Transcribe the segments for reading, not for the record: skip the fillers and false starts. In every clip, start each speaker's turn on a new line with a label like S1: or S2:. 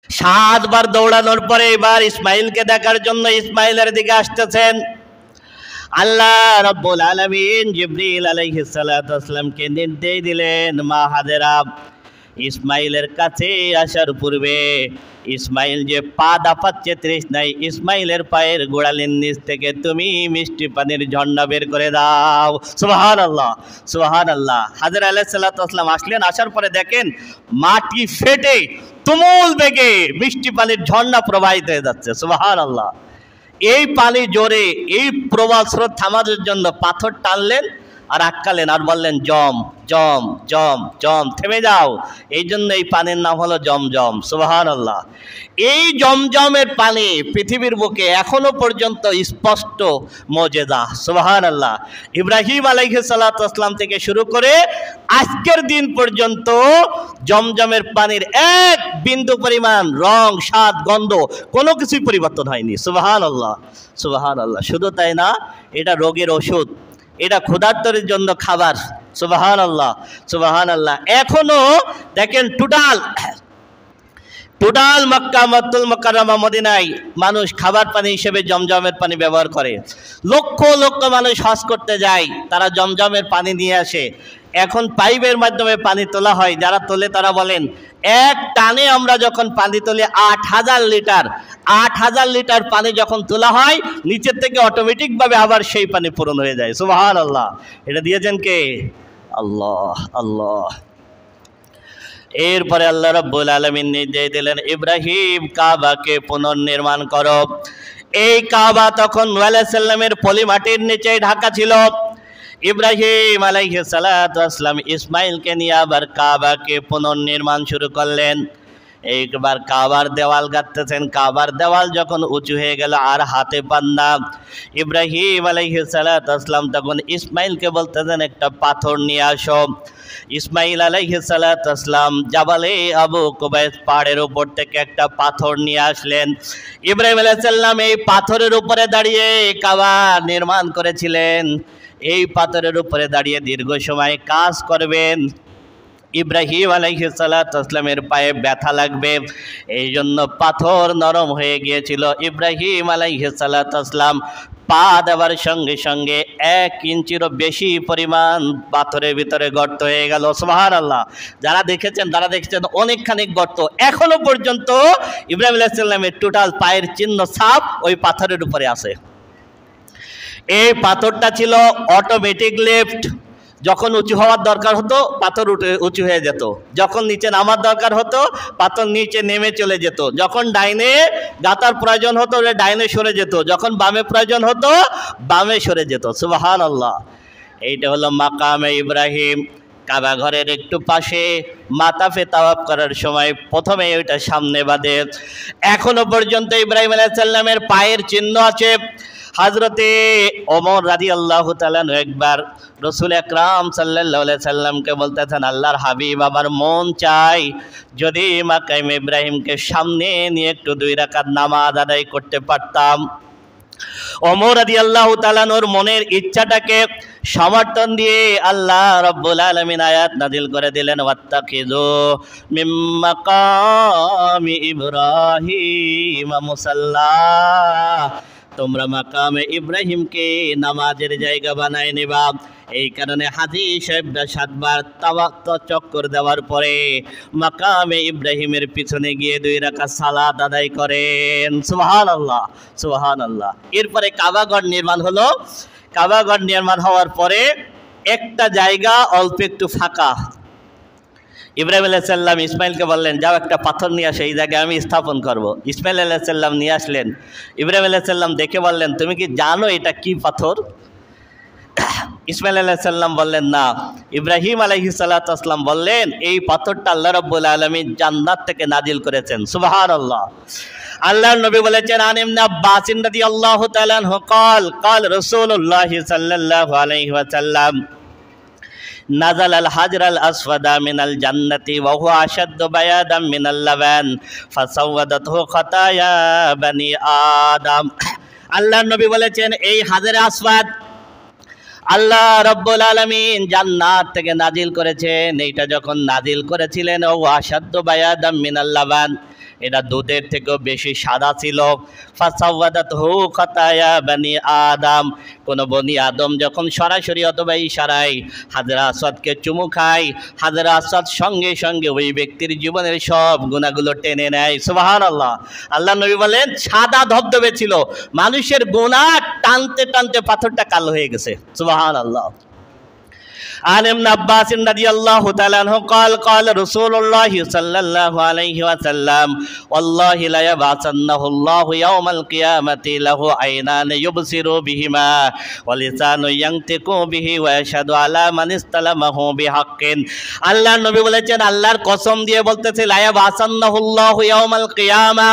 S1: 7 বার দৌড়ানোর পরে এবার ইসমাইলকে দেখার জন্য ইসমাইলের দিকে আসতেছেন। আল্লাহ রাব্বুল আলামিন জিবরিল আলাইহিস সালাতু ওয়াস সালামকে নির্দেশ দিলেন, মা হাজেরা ইসমাইলের কাছে আসার পূর্বে ইসমাইল যে পা দাপাচ্ছে তৃষ্ণায়, ইসমাইলের পায়ের গোড়ালির নিচ থেকে তুমি মিষ্টি পানির ঝর্ণা বের করে দাও। সুবহানাল্লাহ, সুবহানাল্লাহ। হাজেরা আলাইহিস সালাতু ওয়াস সালাম আসলেন, আসার পরে দেখেন মাটি ফেটে তুমুল বেগে মিষ্টি পানির ঝর্ণা প্রবাহিত হয়ে যাচ্ছে। সুবহানাল্লাহ। এই পানি জোরে এই প্রবাহ স্রোত থামানোর জন্য পাথর টানলেন আর আটকালেন আর বললেন, জম জম জম জম, থেমে যাও। এই জন্য এই পানির নাম হলো জমজম। সুবহানাল্লাহ। এই জমজমের পানি পৃথিবীর বুকে এখনো পর্যন্ত স্পষ্ট মুজিজা। সুবহানাল্লাহ। ইব্রাহিম আলাইহিস সালাতু ওয়াস সালাম থেকে শুরু করে আজকের দিন পর্যন্ত জমজমের পানির এক বিন্দু পরিমাণ রং, স্বাদ, গন্ধ কোনো কিছুই পরিবর্তন হয়নি। সুবহানাল্লাহ, সুবহানাল্লাহ। শুধু তাই না, এটা রোগের ওষুধ, এটা ক্ষুধার্তদের জন্য খাবার। সুবহানাল্লাহ, সুবহানাল্লাহ। এখনো দেখেন টোটাল মক্কা, মক্কাতুল মুকাররমা, মদিনায় মানুষ খাবার পানি হিসেবে জমজমের পানি ব্যবহার করে। লক্ষ লক্ষ মানুষ হজ করতে যায়, তারা জমজমের পানি নিয়ে আসে। এখন পাইপের মাধ্যমে পানি তোলা হয়, যারা তোলে তারা বলেন এক টানে আমরা যখন পানি তুলি 8,000 লিটার, 8,000 লিটার পানি যখন তোলা হয় নিচের থেকে অটোমেটিকভাবে আবার সেই পানি পূরণ হয়ে যায়। সুবহানাল্লাহ। এটা দিয়েছেন কে? আল্লাহ, আল্লাহ। এরপরে আল্লাহ রাব্বুল আলামিন নির্দেশ দিলেন, ইব্রাহিম কাবাকে পুনর্নির্মাণ করো। এই কাবা তখন নূহ আলাইহিস সালামের পলি মাটির নিচে ঢাকা ছিল। ইব্রাহিম আলাইহিস সালাতু ওয়াস সালাম ইসমাইলকে নিয়ে আবার কাবাকে পুনর্নির্মাণ শুরু করলেন। একবার কাবার দেওয়াল গাঁথতেছেন, কাবার দেওয়াল যখন উঁচু হয়ে গেল আর হাতে পান না, ইব্রাহিম আলাইহিস সালাতু ওয়াস সালাম তখন ইসমাইলকে বলতেছেন, একটা পাথর নিয়ে আসো। ইসমাইল আলাইহিস সালাতু ওয়াস সালাম জাবালে আবু কুবাইস পাহাড়ের উপর থেকে একটা পাথর নিয়ে আসলেন। ইব্রাহিম আলাইহিস সালাম এই পাথরের উপরে দাঁড়িয়ে কাবা নির্মাণ করেছিলেন। এই পাথরের উপরে দাঁড়িয়ে দীর্ঘ সময় কাজ করবেন। ইব্রাহিম আলাইহিস সালাতু ওয়াস সালামের পায়ে ব্যথা লাগবে, এই জন্য পাথর নরম হয়ে গিয়েছিল। ইব্রাহিম আলাইহিস সালাতু ওয়াস সালাম পা দেওয়ার সঙ্গে সঙ্গে 1 ইঞ্চিরও বেশি পরিমাণ পাথরের ভিতরে গর্ত হয়ে গেল। সুবহানাল্লাহ। যারা দেখেছেন তারা দেখেছেন অনেকখানি গর্ত, এখনো পর্যন্ত ইব্রাহিম আলাইহিস সালামের টোটাল পায়ের চিহ্ন, ছাপ ওই পাথরের উপরে আছে। এই পাথরটা ছিল অটোমেটিক লিফট। যখন উঁচু হওয়ার দরকার হতো পাথর উঁচু হয়ে যেত, যখন নিচে নামার দরকার হতো পাথর নিচে নেমে চলে যেত, যখন ডাইনে গাতার প্রয়োজন হতো ডাইনে সরে যেত, যখন বামে প্রয়োজন হতো বামে সরে যেত। সুবহানাল্লাহ। এইটা হলো মাকামে ইব্রাহিম। কাবা ঘরের একটু পাশে মাতাফে তাওয়াফ করার সময় প্রথমে ওইটা সামনে বাঁধে। এখনো পর্যন্ত ইব্রাহিম আলাইহিস সালামের পায়ের চিহ্ন আছে। হযরতে ওমর রাদিয়াল্লাহু তাআলা একবার রাসূল আকরাম সাল্লাল্লাহু আলাইহি সাল্লামকে বলতেছেন, আল্লাহর হাবিব আমার মন চাই যদি মাকাম ইব্রাহিমকে সামনে নিয়ে একটু 2 রাকাত নামাজ আদায় করতে পারতাম। ওমর রাদিয়াল্লাহু তাআলা ওর মনের ইচ্ছাটাকে সমর্থন দিয়ে আল্লাহ রাব্বুল আলামিন আয়াত নাযিল করে দিলেন, ওয়াত্তাখিযু মিন মাকামি ইব্রাহিম মুসাল্লা, তোমরা মাকামে ইব্রাহিমকে নামাজের জায়গা বানায় নেবা। এই কারণে হাজী সাহেবরা 7 বার তাওয়াফ চক্কর দেওয়ার পরে মাকামে ইব্রাহিমের পিছনে গিয়ে 2 রাকাত সালাত আদায় করেন। সুবহানাল্লাহ, সুবহানাল্লাহ। এরপরে কাবাঘর নির্মাণ হলো। কাবাঘর নির্মাণ হওয়ার পরে একটা জায়গা অল্প একটু ফাঁকা। ইব্রাহিম আলাইহিস সালাম ইসমাইলকে বললেন, যাও একটা পাথর নিয়ে আসো, এই জায়গায় আমি স্থাপন করব। ইসমাইল আলাইহিস সালাম নিয়ে আসলেন। ইব্রাহিম আলাইহিস সালাম দেখে বললেন, তুমি কি জানো এটা কি পাথর? ইসমাইল আলাইহিস সালাম বললেন, না। ইব্রাহিম আলাইহিস সালাতু ওয়াস সালাম বললেন, এই পাথরটা আল্লাহ রাব্বুল আলামিন জান্নাত থেকে নাজিল করেছেন। সুবহানাল্লাহ। আল্লাহর নবী বলেছেন, আন ইবনে আব্বাস রাদিয়াল্লাহু তাআলা আনহু قال قال রাসূলুল্লাহ সাল্লাল্লাহু আলাইহি ওয়াসাল্লাম, নাযাল আল হাজর আল আসওয়াদা মিনাল জান্নাতি ওয়া হুয়া আশাদ্দু বায়াদাম মিনাল লাবান ফাসাওয়াদাতহু খাতায়া বনি আদম। আল্লাহর নবী বলেছেন, এই হাজরে আসওয়াদ আল্লাহ রাব্বুল আলামিন জান্নাত থেকে নাজিল করেছেন। এইটা যখন নাজিল করেছিলেন, ও আশাদ্দু বায়াদাম মিনাল লাবান, এটা দুধের থেকেও বেশি সাদা ছিল। ফাসাওয়াদাতহু খাতায়া বানি আদম, কোন বনি আদম যখন সরাসরি অথবা ইশারায় হাজরা আসওয়াদকে চুমু খায়, হাজরা আসওয়াদ সঙ্গে সঙ্গে ওই ব্যক্তির জীবনের সব গুনাহগুলো টেনে নেয়। সুবহানাল্লাহ। আল্লাহ নবী বলেন সাদা ধবধবে ছিল, মানুষের গুনাহ টানতে টানতে পাথরটা কালো হয়ে গেছে। সুবহানাল্লাহ। عن ابن عباس رضي الله تعالى عنه قال قال رسول الله صلى الله عليه وسلم والله لا يبعثنه الله يوم القيامة له عينان يبصر بهما ولسان ينطق به ويشهد على من استلمه بحق। আল্লাহর নবী বলেছেন, আল্লাহর কসম দিয়ে বলতেছে, লা ইয়াবআসান্নাহু আল্লাহু ইয়াউমাল কিয়ামা,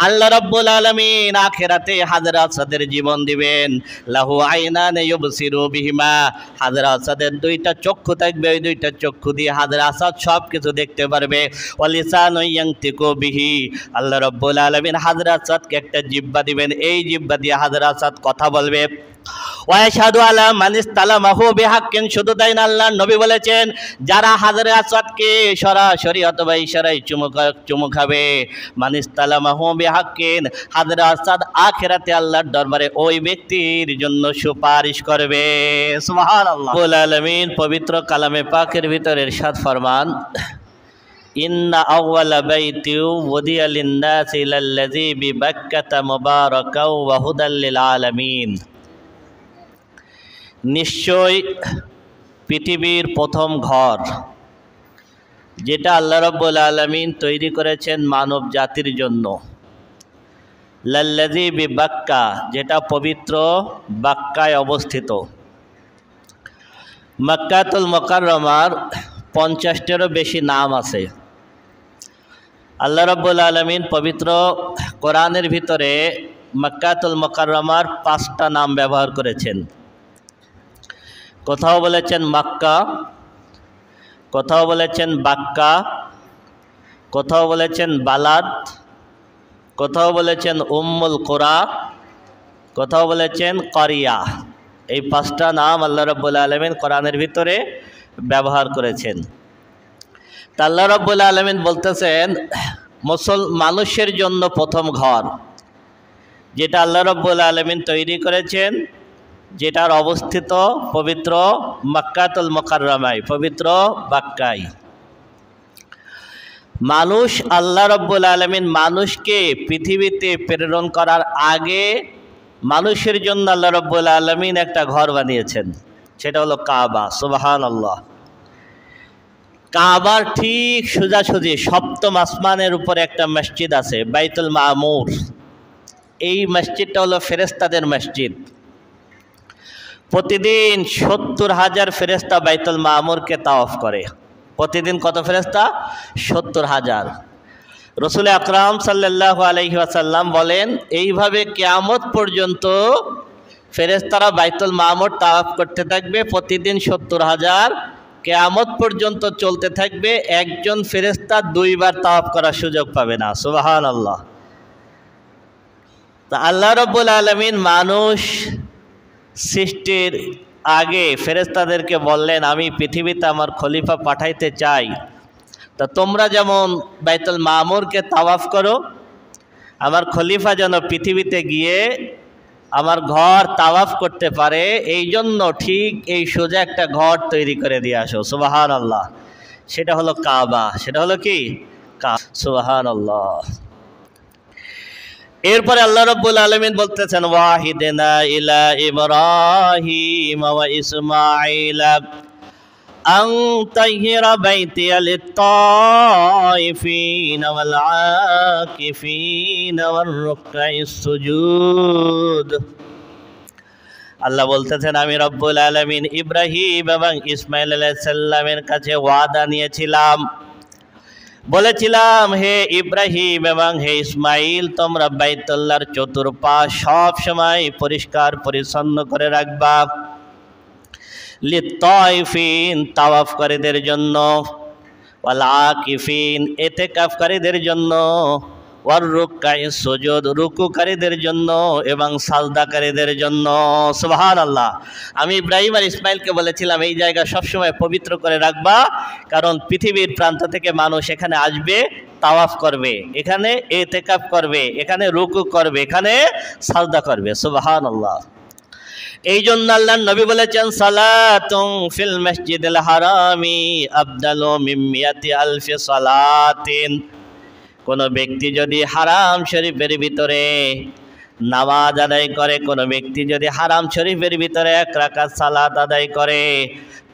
S1: আল্লাহ রাব্বুল আলামিন আখিরাতে হাজরা আসওয়াদের জীবন দিবেন। লাহু আইনান ইউবসিরু বিহিমা, হাজরা আসওয়াদের দুইটা চক্ষু থাকবে, ওই দুইটা চক্ষু দিয়ে হাজরা আসওয়াদ সব কিছু দেখতে পারবে। ওয়ালিসানু ইয়ানতিকু বিহি, আল্লাহ রাব্বুল আলামিন হাজরা আসওয়াদকে একটা জিহ্বা দিবেন, এই জিহ্বা দিয়ে হাজরা আসওয়াদ কথা বলবে। ওয়াশহাদু আলা মান ইসতালামাহু বিহাক্কিন, শুধু তাই না, আল্লাহর নবী বলেছেন যারা হাজরে আসওয়াদকে সরাসরি অথবা ইশারায় চুমু খাবে, মান ইসতালামাহু বিহাক্কিন, হাজরে আসওয়াদ আখিরাতে আল্লাহর দরবারে ওই ব্যক্তির জন্য সুপারিশ করবে। সুবহানাল্লাহ। রব্বুল আলামিন পবিত্র কালামে পাকের ভিতরে ইরশাদ ফরমান, ইন্না আউওয়ালা বাইতিন ওয়াদিয়া লিন-নাসি লাল্লাযী বিবাক্কাতা মুবারাকাও ওয়া হুদাল লিল আলামিন, নিশ্চয় পৃথিবীর প্রথম ঘর যেটা আল্লাহ রাব্বুল আলামিন তৈরি করেছেন মানব জাতির জন্য, লাল্লাযী বিবাক্কা, যেটা পবিত্র বাক্কায় অবস্থিত। মক্কাতুল মুকাররমার 50টিরও বেশি নাম আছে। আল্লাহ রাব্বুল আলামিন পবিত্র কোরআনের ভিতরে মক্কাতুল মুকাররমার 5টা নাম ব্যবহার করেছেন। কোথাও বলেছেন মক্কা, কোথাও বলেছেন বাক্কা, কোথাও বলেছেন বালাদ, কোথাও বলেছেন উম্মুল কুরা, কোথাও বলেছেন করিয়া। এই 5টা নাম আল্লাহ রাব্বুল আলামিন কোরআনের ভিতরে ব্যবহার করেছেন। তা আল্লাহ রাব্বুল আলামিন বলতেছেন মানুষের জন্য প্রথম ঘর যেটা আল্লাহ রাব্বুল আলামিন তৈরি করেছেন, যেটার অবস্থিত পবিত্র মক্কাতুল মুকাররমায়, পবিত্র বাক্কায়। মানুষ, আল্লাহ রাব্বুল আলামিন মানুষকে পৃথিবীতে প্রেরণ করার আগে মানুষের জন্য আল্লাহ রাব্বুল আলামিন একটা ঘর বানিয়েছেন, সেটা হলো কাবা। সুবহানাল্লাহ। কাবার ঠিক সোজাসুজি 7ম আসমানের উপরে একটা মসজিদ আছে, বাইতুল মামুর। এই মসজিদটা হলো ফেরেশতাদের মসজিদ। প্রতিদিন 70,000 ফেরেশতা বাইতুল মামুরকে তাওয়াফ করে। প্রতিদিন কত ফেরেশতা? 70,000। রাসূল আকরাম সাল্লাল্লাহু আলাইহি ওয়াসাল্লাম বলেন, এইভাবে কিয়ামত পর্যন্ত ফেরেশতারা বাইতুল মামুর তাওয়াফ করতে থাকবে, প্রতিদিন 70,000, কিয়ামত পর্যন্ত চলতে থাকবে। একজন ফেরেশতা 2 বার তাওয়াফ করার সুযোগ পাবে না। সুবহানাল্লাহ। তা আল্লাহ রাব্বুল আলামিন মানুষ সৃষ্টির আগে ফেরেশতাদেরকে বললেন, আমি পৃথিবীতে আমার খলিফা পাঠাইতে চাই, তা তোমরা যেমন বাইতুল মামুরকে তাওয়াফ করো, আমার খলিফা যেন পৃথিবীতে গিয়ে আমার ঘর তাওয়াফ করতে পারে, এই জন্য ঠিক এই সোজা একটা ঘর তৈরি করে দিয়ে আসো। সুবহানাল্লাহ। সেটা হলো কাবা। সেটা হলো কি? সুবহানাল্লাহ। এরপরে আল্লাহ রাব্বুল আলামিন বলতেছেন, ওয়াহিদনা ইলা ইব্রাহিম ওয়া ইসমাঈল আন তাহিরা বাইতিয়া লিত-তাইফিন ওয়াল আকিফিন ওয়ার রুকআইস সুজুদ। আল্লাহ বলতেছেন, আমি রব্বুল আলামিন ইব্রাহিম এবং ইসমাঈল আলাইহিস সালামের কাছে ওয়াদা নিয়েছিলাম, বলেছিলাম, হে ইব্রাহিম এবং হে ইসমাইল, তোমরা বাইতুল্লাহর চতুর্পাশ সব সময় পরিষ্কার পরিচ্ছন্ন করে রাখবা। লিত-তাইফিন, তাওয়াফকারীদের জন্য, ওয়াল আকিফিন, ইতিকাফকারীদের জন্য, ওয়ার রুকআই সুজুদ, রুকুকারীদের জন্য এবং সাজদাকারীদের জন্য। সুবহানাল্লাহ। আমি ইব্রাহিম আর ইসমাইলকে বলেছিলাম এই জায়গা সবসময় পবিত্র করে রাখবা, কারণ পৃথিবীর প্রান্ত থেকে মানুষ এখানে আসবে, তাওয়াফ করবে, এখানে ইতিকাফ করবে, এখানে রুকু করবে, এখানে সাজদা করবে। সুবহানাল্লাহ। এই জন্য আল্লাহর নবী বলেছেন, সালাতুন ফিল মসজিদিল হারামি আফদালু মিন মিয়াতি আলফি সালাতিন। কোনো ব্যক্তি যদি হারাম শরীফের ভিতরে নামাজ আদায় করে, কোনো ব্যক্তি যদি হারাম শরীফের ভিতরে 1 রাকাত সালাত আদায় করে,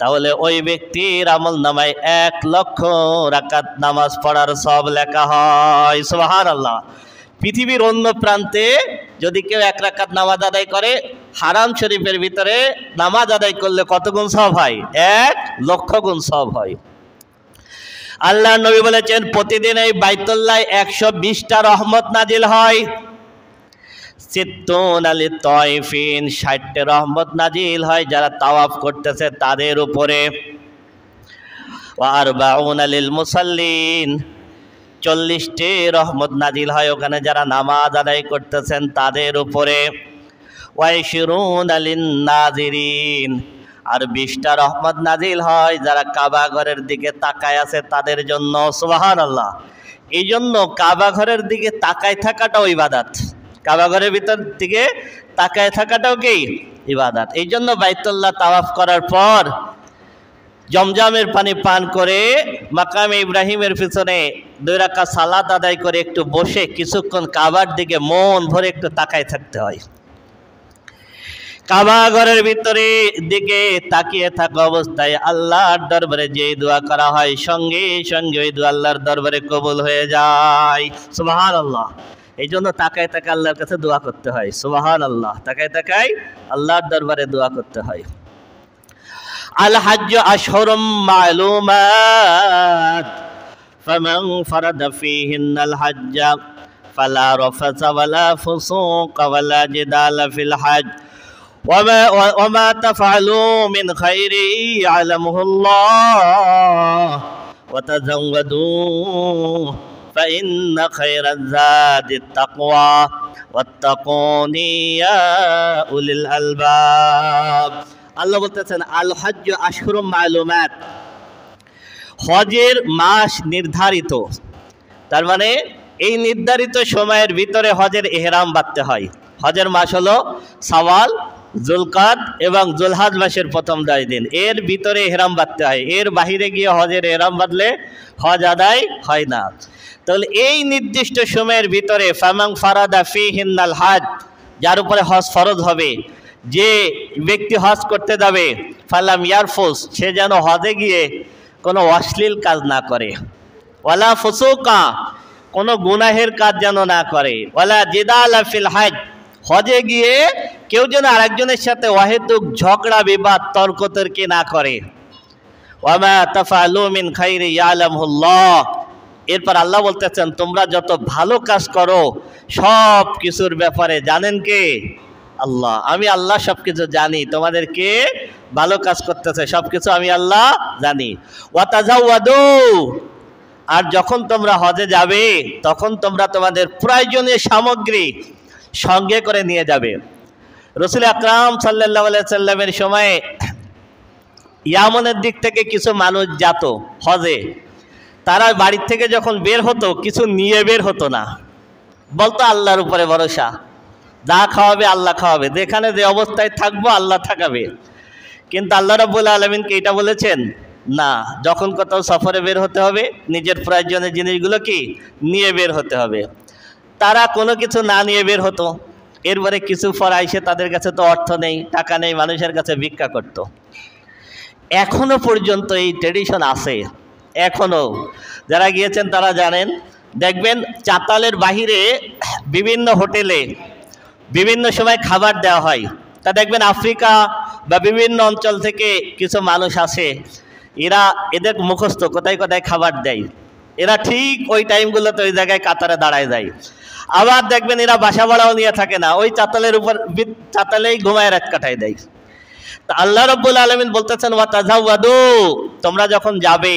S1: তাহলে ওই ব্যক্তির আমল নামায় 1 লক্ষ রাকাত নামাজ পড়ার সব লেখা হয়। সুবহানাল্লাহ। পৃথিবীর অন্য প্রান্তে যদি কেউ 1 রাকাত নামাজ আদায় করে, হারাম শরীফের ভিতরে নামাজ আদায় করলে কত গুণ সওয়াব হয়? 1 লক্ষ গুণ সওয়াব হয়। আল্লাহ নবী বলেছেন, প্রতিদিন এই বাইতুল্লাহ 120টা রহমত নাজিল হয়। 60টা রহমত নাজিল হয় যারা তাওয়াফ করতেছে তাদের উপরে। আর 40 লিল মুসাল্লিন, 40টি রহমত নাজিল হয় ওখানে যারা নামাজ আদায় করতেছেন তাদের উপরে। 20 লিন নাজিরিন, আর 20টা রহমত নাজিল হয় যারা কাবা ঘরের দিকে তাকায় আছে তাদের জন্য। সুবহানাল্লাহ। এই জন্য কাবা ঘরের দিকে তাকায় থাকাটাও ইবাদত, কাবা ঘরের ভিতর দিকে তাকায় থাকাটাও কি ইবাদত। এই জন্য বাইতুল্লাহ তাওয়াফ করার পর জমজমের পানি পান করে মাকামে ইব্রাহিমের পিছনে 2 রাকাত সালাত আদায় করে একটু বসে কিছুক্ষণ কাবার দিকে মন ভরে একটু তাকায় থাকতে হয়। কাবা ঘরের ভিতরে দিকে তাকিয়ে থাকা অবস্থায় আল্লাহর দরবারে যে দোয়া করা হয় সঙ্গে সঙ্গে ওই দোয়া আল্লাহর দরবারে কবুল হয়ে যায়। সুবহানাল্লাহ। এই জন্য তাকায় তাকায় আল্লাহর কাছে দোয়া করতে হয়। সুবহানাল্লাহ। তাকায় তাকায় আল্লাহর দরবারে দোয়া করতে হয়। আল হজ্জ আশহুরুম মা'লুমাত ফামান ফারাদা ফীহিন্নাল হজ্জ ফালা রাফাসা ওয়ালা ফুসুকা ওয়ালা জিদালা ফিল হজ্জ وما تفعلوا من خير يعلمه الله وتزودوا فإن خير الزاد التقوى واتقوني يا أولي الألباب। আল্লাহ বলতেছেন, আল হজ্জ আশহুরুম মা'লুমাত, হজের মাস নির্ধারিত। তার মানে এই নির্ধারিত সময়ের ভিতরে হজের ইহরাম বাঁধতে হয়। হজের মাস হলো শাওয়াল, জুলকাদ এবং জুলহাজ মাসের প্রথম 10 দিন। এর ভিতরে ইহরাম বাঁধতে হয়। এর বাহিরে গিয়ে হজের ইহরাম বাঁধলে হজ আদায় হয় না। তাহলে এই নির্দিষ্ট সময়ের ভিতরে ফামান ফারাদা ফীহিন্নাল হজ, যার উপরে হজ ফরজ হবে, যে ব্যক্তি হজ করতে যাবে, ফালাম ইয়ারফুস, সে যেন হজে গিয়ে কোনো অশ্লীল কাজ না করে, ওয়ালা ফুসুকা, কোনো গুনাহের কাজ যেন না করে, ওয়ালা জিদালা ফিল হজ, হজে গিয়ে কেউ যেন আরেকজনের সাথে অহেতুক ঝগড়া বিবাদ তর্কতর্কি না করে। ওয়ামা তাফআলু মিন খাইরি ইয়ালামুল্লাহ, এরপর আল্লাহ বলতেছেন, তোমরা যত ভালো কাজ করো সব কিছুর ব্যাপারে জানেন কে? আল্লাহ। আমি আল্লাহ সব কিছু জানি, তোমাদের কে ভালো কাজ করতেছে সব কিছু আমি আল্লাহ জানি। ওয়া তাজাওয়াদু, আর যখন তোমরা হজে যাবে তখন তোমরা তোমাদের প্রয়োজনীয় সামগ্রী সঙ্গে করে নিয়ে যাবে। রাসূল আকরাম সাল্লাল্লাহু আলাইহি সাল্লামের সময়ে ইয়ামনের দিক থেকে কিছু মানুষ যেত হজে, তারা বাড়ির থেকে যখন বের হতো কিছু নিয়ে বের হতো না, বলতো আল্লাহর উপরে ভরসা, যা খাওয়াবে আল্লাহ খাওয়াবে, যেখানে যে অবস্থায় থাকবো আল্লাহ থাকাবে। কিন্তু আল্লাহ রাব্বুল আলামিনকে এটা বলেছেন, না, যখন কোথাও সফরে বের হতে হবে নিজের প্রয়োজনীয় জিনিসগুলো কি নিয়ে বের হতে হবে। তারা কোনো কিছু না নিয়ে বের হতো, এরপরে কিছু পর আইসে তাদের কাছে তো অর্থ নেই, টাকা নেই, মানুষের কাছে ভিক্ষা করত। এখনো পর্যন্ত এই ট্রেডিশন আছে, এখনো যারা গিয়েছেন তারা জানেন। দেখবেন চাতালের বাহিরে বিভিন্ন হোটেলে বিভিন্ন সময় খাবার দেওয়া হয়। তা দেখবেন আফ্রিকা বা বিভিন্ন অঞ্চল থেকে কিছু মানুষ আসে, এরা এদের মুখস্থ কোথায় কোথায় খাবার দেয়, এরা ঠিক ওই টাইমগুলোতে ওই জায়গায় কাতারে দাঁড়ায় যায়। আবার দেখবেন এরা বাসা ভাড়াও নিয়ে থাকে না, ওই চাতালের উপর চাতালেই ঘুমায় রাত কাটায় দেয়। তা আল্লাহ রাব্বুল আলামিন বলতেছেন, ওয়া তাজাওয়াদু, তোমরা যখন যাবে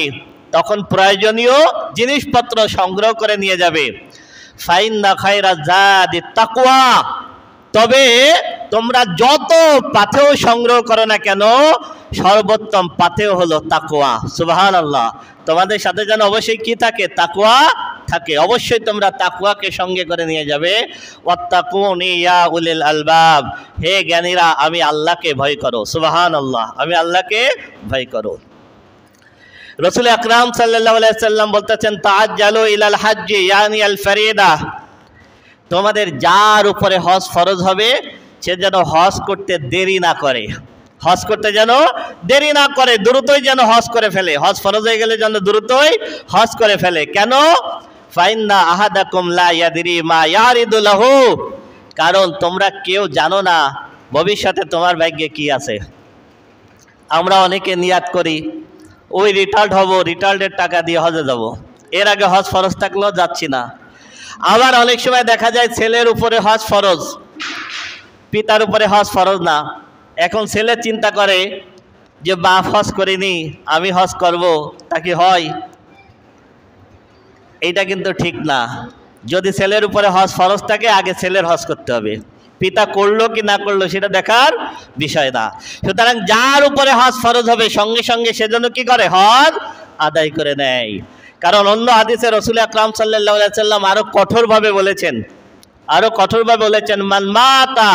S1: তখন প্রয়োজনীয় জিনিসপত্র সংগ্রহ করে নিয়ে যাবে। ফাইন্না খায়রা যাদি তাকওয়া, তবে তোমরা যত পাথেয় সংগ্রহ করো না কেন সর্বোত্তম পাথেয় হলো তাকওয়া। সুবহানাল্লাহ। তোমাদের সাথে যেন অবশ্যই কি থাকে? তাকওয়া থাকে। অবশ্যই তোমরা তাকওয়াকে সঙ্গে করে নিয়ে যাবে। ওয়াত্তাকুনি ইয়া উলিল আলবাব, হে জ্ঞানীরা আমি আল্লাহকে ভয় করো। সুবহানাল্লাহ, আমি আল্লাহকে ভয় করো। রাসূল আকরাম সাল্লাল্লাহু আলাইহি সাল্লাম বলতেছেন তাআজ্জালু ইলাল হাজ্জি ইয়ানি আল ফরিদা, তোমাদের যার উপরে হজ ফরজ হবে সে যেন হজ করতে দেরি না করে, হজ করতে যেন দেরি না করে, দ্রুতই যেন হজ করে ফেলে। হজ ফরজ হয়ে গেলে যেন দ্রুতই হজ করে ফেলে। কেন? ফাইন্না আহাদাকুম লা ইয়াদরি মা ইয়ারিদু লাহু, কারণ তোমরা কেউ জানো না ভবিষ্যতে তোমার ভাগ্যে কি আছে। আমরা অনেকে নিয়াত করি ওই রিটায়ার্ড হব, রিটায়ার্ডের টাকা দিয়ে হজে যাব, এর আগে হজ ফরজ থাকলেও যাচ্ছি না। আবার অনেক সময় দেখা যায় ছেলের উপরে হজ ফরজ, পিতার উপরে হজ ফরজ না। এখন ছেলে চিন্তা করে যে বাপ হজ করিনি আমি হজ করব, তা কি হয়? এইটা কিন্তু ঠিক না। যদি ছেলের উপরে হজ ফরজ থাকে আগে ছেলের হজ করতে হবে, পিতা করলো কি না করলো সেটা দেখার বিষয় না। সুতরাং যার উপরে হজ ফরজ হবে সঙ্গে সঙ্গে সেজন্য কি করে? হজ আদায় করে নেয়। কারণ অন্য হাদিসে রাসূল আকরাম সাল্লাল্লাহু আলাইহি সাল্লাম আরো কঠোরভাবে বলেছেন মান মাতা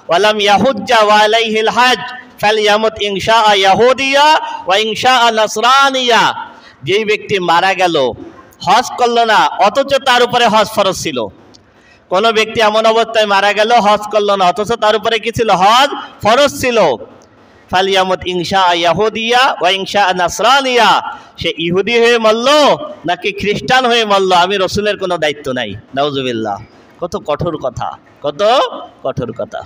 S1: ওয়ালাম ইয়াহুজ্জা ওয়া আলাইহিল হজ ফালইয়ামুত ইনশাআ ইয়াহুদিয়া ওয়া ইনশাআ নাসরানিয়া, যেই ব্যক্তি মারা গেল হজ করলো না অথচ তার উপরে হজ ফরজ ছিল। কোন ব্যক্তি এমন অবস্থায় মারা গেল হজ করলো না অথচ তার উপরে কি ছিল? হজ ফরজ ছিল। ফালিয়ামুত ইনশাআ ইয়াহুদিয়া ওয়া ইনশাআ নাসরানিয়া, সে ইহুদি হয়ে মরল নাকি খ্রিস্টান হয়ে মরল আমি রাসূলের কোনো দায়িত্ব নাই। নাউজুবিল্লাহ। কত কঠোর কথা, কত কঠোর কথা।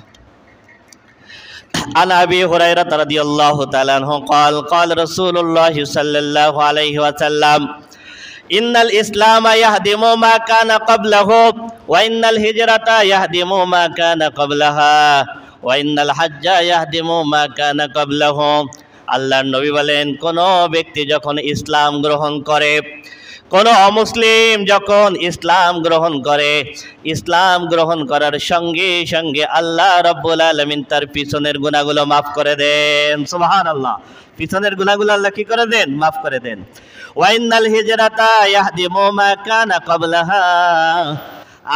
S1: আন আবি হুরায়রা রাদিয়াল্লাহু তাআলা আনহু قال قال رسول الله صلى الله عليه وسلم ইন্নাল ইসলাম ইয়াহদিমু মা কানা ক্বাবলাহু ওয়া ইন্নাল হিজরাতা ইয়াহদিমু মা কানা ক্বাবলাহা ওয়া ইন্নাল হাজ্জা ইয়াহদিমু মা কানা ক্বাবলাহু। আল্লাহর নবী বলেন কোন ব্যক্তি যখন ইসলাম গ্রহণ করে, কোন অমুসলিম যখন ইসলাম গ্রহণ করে, ইসলাম গ্রহণ করার সঙ্গে সঙ্গে আল্লাহ রাব্বুল আলামিন তার পিছনের গুনাহগুলো মাফ করে দেন। সুবহানাল্লাহ। পিছনের গুনাহগুলো আল্লাহ কি করে দেন? মাফ করে দেন। ওয়া ইন্নাল হিজরাতা ইয়াহদিমু মা কানা ক্বাবলাহা,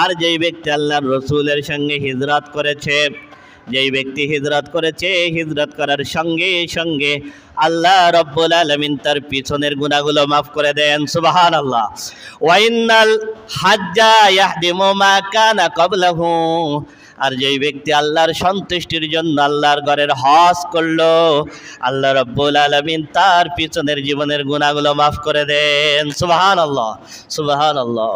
S1: আর যেই ব্যক্তি আল্লাহর রাসূলের সঙ্গে হিজরত করেছে, যেই ব্যক্তি হিজরত করেছে হিজরত করার সঙ্গে সঙ্গে আল্লাহ রাব্বুল আলামিন তার পিছনের গুনাহগুলো মাফ করে দেন। সুবহানাল্লাহ। ওয়া ইন্নাল হাজ্জা ইয়াহদিমু মা কানা ক্বাবলাহু, আর যেই ব্যক্তি আল্লাহর সন্তুষ্টির জন্য আল্লাহর ঘরের হজ করলো আল্লাহ রাব্বুল আলামিন তার পিছনের জীবনের গুনাহগুলো মাফ করে দেন। সুবহানাল্লাহ, সুবহানাল্লাহ।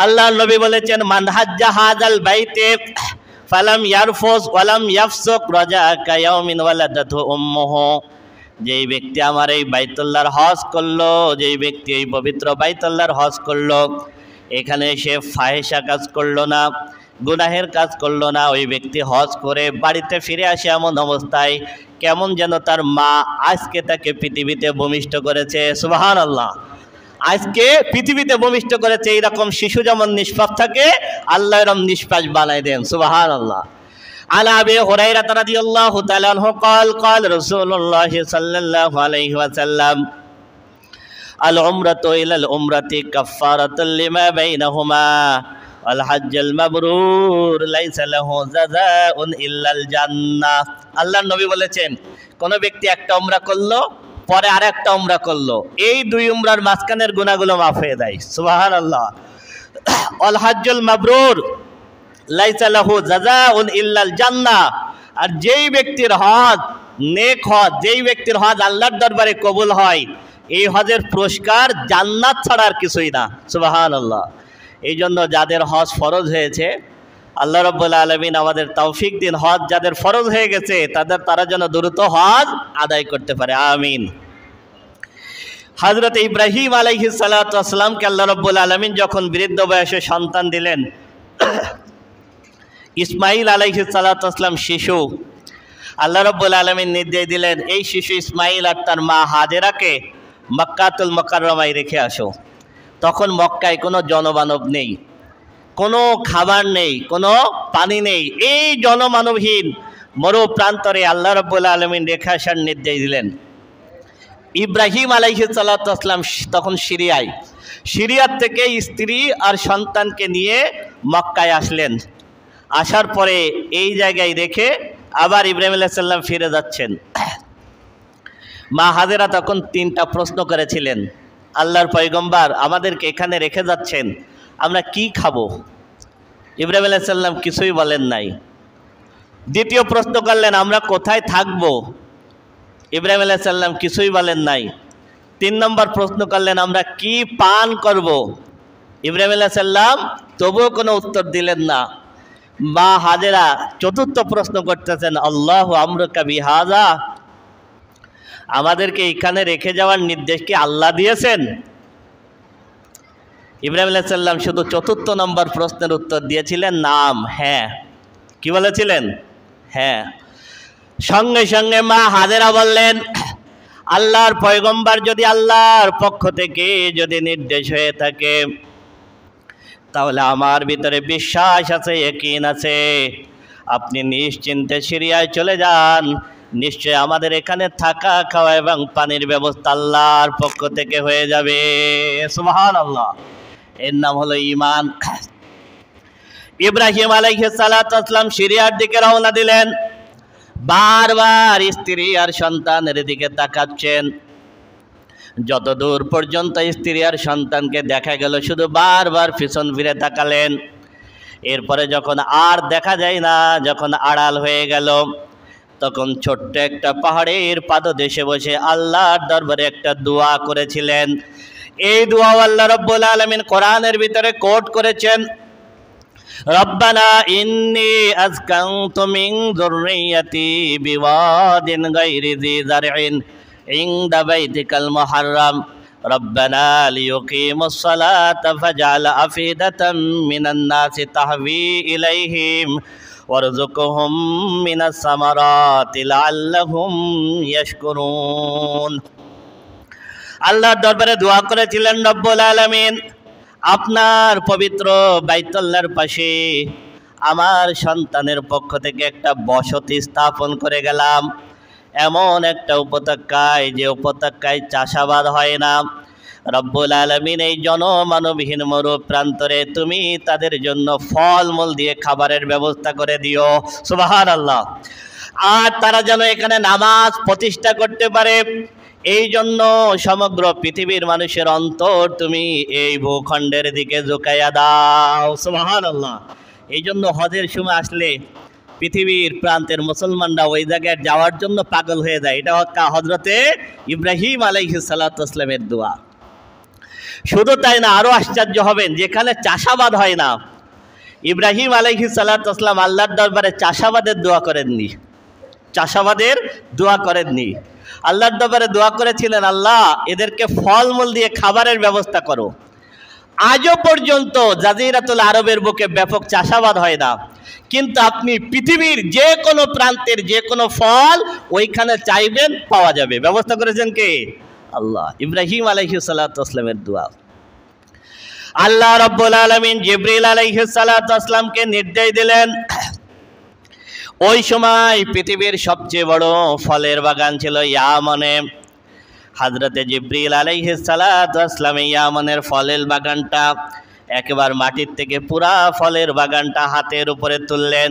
S1: আল্লাহর নবী বলেছেন মান হাজ্জা হাযাল বাইতে ফালাম ইয়ারফুস ওয়ালাম ইয়াফসুক রাজাকা ইয়াউমিন ওয়ালাদাতহু উম্মুহু, যেই ব্যক্তি আমার এই বাইতুল্লাহর হজ করলো, যেই ব্যক্তি এই পবিত্র বাইতুল্লাহর হজ করলো, এখানে সে ফাহিশা কাজ করলো না, গুনাহের কাজ করলো না, ওই ব্যক্তি হজ করে বাড়িতে ফিরে আসে এমন অবস্থায় কেমন যেন তার মা আজকে তাকে পৃথিবীতে ভূমিষ্ঠ করেছে। সুবহানাল্লাহ। আজকে পৃথিবীতে ভূমিষ্ঠ করেছে, এইরকম শিশু যেমন নিষ্পাপ থাকে আল্লাহ এরকম নিষ্পাপ বানাই দেন। সুবহানাল্লাহ। আন আবি হুরায়রা রাদিয়াল্লাহু তাআলা আনহু قال قال رسول الله صلى الله عليه وسلم العمرة إلى العمرة كفارة لما بينهما والحج المبرور ليس له جزاء إلا الجنة। আল্লাহর নবী বলেছেন কোন ব্যক্তি একটা উমরা করলো পরে আরেকটা উমরা করলো, এই দুই উমরার মাঝখানের গুনাহগুলো মাফ হয়ে যায়। সুবহানাল্লাহ। আল হাজ্জুল মাবরুর লাইসা লাহু জাযাউন ইল্লাল জান্নাহ, আর যেই ব্যক্তির হজ নেক হজ, যেই ব্যক্তির হজ আল্লাহর দরবারে কবুল হয় এই হজের পুরস্কার জান্নাত ছাড়া আর কিছুই না। সুবহানাল্লাহ। এই জন্য যাদের হজ ফরজ হয়েছে আল্লাহ রাব্বুল আলামিন আমাদের তৌফিক দিন, হজ যাদের ফরজ হয়ে গেছে তারা যেন দ্রুত হজ আদায় করতে পারে। আমিন। হযরত ইব্রাহিম আলাইহিস সালাতু ওয়াস সালামকে আল্লাহ রাব্বুল আলামিন যখন বৃদ্ধ বয়সে সন্তান দিলেন, ইসমাইল আলাইহিস সালাতু ওয়াস সালাম শিশু, আল্লাহ রাব্বুল আলামিন নির্দেশ দিলেন এই শিশু ইসমাইল আর তার মা হাজেরাকে মক্কাতুল মুকাররমায় রেখে আসো। তখন মক্কায় কোনো জনমানব নেই, কোনো খাবার নেই, কোনো পানি নেই। এই জনমানবহীন মরু প্রান্তরে আল্লাহ রাব্বুল আলামিন রেখে আসার নির্দেশ দিলেন। ইব্রাহিম আলাইহিস সালাতু ওয়াস সালাম তখন সিরিয়ার থেকে স্ত্রী আর সন্তানকে নিয়ে মক্কায় আসলেন। আসার পরে এই জায়গায় রেখে আবার ইব্রাহিম আলাইহিস সালাম ফিরে যাচ্ছেন। মা হাজেরা তখন 3টা প্রশ্ন করেছিলেন, আল্লাহর পয়গম্বর আমাদেরকে এখানে রেখে যাচ্ছেন, আমরা কি খাবো? ইব্রাহিম আলাইহিস সালাম কিছুই বলেন নাই। দ্বিতীয় প্রশ্ন করলেন, আমরা কোথায় থাকবো? ইব্রাহিম আলাইহিস সালাম কিছুই বলেন নাই। 3 নম্বর প্রশ্ন করলেন, আমরা কি পান করব? ইব্রাহিম আলাইহিস সালাম তবুও কোনো উত্তর দিলেন না। মা হাজেরা চতুর্থ প্রশ্ন করতেছেন, আল্লাহু আমরুকা বিহাযা, আমাদেরকে এখানে রেখে যাওয়ার নির্দেশ কি আল্লাহ দিয়েছেন? ইব্রাহিম আলাইহিস সালাম শুধু চতুর্থ নম্বর প্রশ্নের উত্তর দিয়েছিলেন নাম, হ্যাঁ। কি বলেছিলেন? হ্যাঁ। সঙ্গে সঙ্গে মা হাজেরা বললেন, আল্লাহর পয়গম্বর যদি আল্লাহর পক্ষ থেকে যদি নির্দেশ হয়ে থাকে তাহলে আমার ভিতরে বিশ্বাস আছে, ইয়াকিন আছে, আপনি নিশ্চিন্তে সিরিয়ায় চলে যান। নিশ্চয় আমাদের এখানে থাকা খাওয়া এবং পানির ব্যবস্থা আল্লাহর পক্ষ থেকে হয়ে যাবে। সুবহানাল্লাহ। এর নাম হলো ঈমান। ইব্রাহিম আলাইহিস সালাতু ওয়াস সালাম সিরিয়ার দিকে রওনা দিলেন। বারবার স্ত্রী আর সন্তানের দিকে তাকাচ্ছেন। যতদূর পর্যন্ত স্ত্রী আর সন্তানকে দেখা গেল শুধু বারবার পিছন ফিরে তাকালেন। এরপরে যখন আর দেখা যায় না, যখন আড়াল হয়ে গেল, তখন ছোট্ট একটা পাহাড়ের পাদদেশে বসে আল্লাহর দরবারে একটা দোয়া করেছিলেন। এই দোয়া আল্লাহ রাব্বুল আলামিন কোরআনের ভিতরে কোট করেছেন, রব্বানা ইন্নী আযকানতু মিন যুররিয়্যাতি বিওয়াদিন গায়রি যি যারইন ইনদা বাইতিকাল মুহাররাম রব্বানা লিয়ুকিমুস সালাতা ফাজআল আফিদাতাম মিনান নাসি তাহবি ইলাইহিম ওয়ারযুকহুম মিনাস সামারাতি লাআল্লাহুম ইয়াশকুরুন। আল্লাহর দরবারে দোয়া করেছিলেন, রব্বুল আলামিন আপনার পবিত্র বাইতুল্লাহর পাশে আমার সন্তানের পক্ষ থেকে একটা বসতি স্থাপন করে গেলাম, এমন একটা উপত্যকায় যে উপত্যকায় চাষাবাদ হয় না। রব্বুল আলামিন এই জনমানবহীন মরু প্রান্তরে তুমি তাদের জন্য ফলমূল দিয়ে খাবারের ব্যবস্থা করে দিও। সুবহানাল্লাহ। আর তারা যেন এখানে নামাজ প্রতিষ্ঠা করতে পারে, এই জন্য সমগ্র পৃথিবীর মানুষের অন্তর তুমি এই ভূখণ্ডের দিকে ঝুঁকাইয়া দাও। সুবহানাল্লাহ। এই জন্য হজের সময় আসলে পৃথিবীর প্রান্তের মুসলমানরা ওই জায়গায় যাওয়ার জন্য পাগল হয়ে যায়। এটা হযরতে ইব্রাহিম আলাইহিস সালাতু ওয়াস সালামের দোয়া। শুধু তাই না, আরো আশ্চর্য হবেন, যেখানে চাষাবাদ হয় না, ইব্রাহিম আলাইহিস সালাতু ওয়াস সালাম আল্লাহর দরবারে চাষাবাদের দোয়া করেননি, চাষাবাদের দোয়া করেননি। আল্লাহর দরবারে দোয়া করেছিলেন, আল্লাহ এদেরকে ফলমূল দিয়ে খাবারের ব্যবস্থা করো। আজও পর্যন্ত জাজিরাতুল আরবের বুকে ব্যাপক চাষাবাদ হয় না, কিন্তু আপনি পৃথিবীর যে কোনো প্রান্তের যে কোনো ফল ওইখানে চাইবেন পাওয়া যাবে। ব্যবস্থা করেছেন কে? আল্লাহ। ইব্রাহিম আলাইহিস সালাতু ওয়াস সালামের দোয়া। আল্লাহ রাব্বুল আলামিন জিবরিল আলাইহিস সালাতু ওয়াস সালামকে নির্দেশ দিলেন। ওই সময় পৃথিবীর সবচেয়ে বড় ফলের বাগান ছিল ইয়ামনে। হযরতে জিবরিল আলাইহিস সালাতু ওয়াস সালাম ইয়ামনের ফলের বাগানটা একেবারে মাটির থেকে পুরা ফলের বাগানটা হাতের উপরে তুললেন।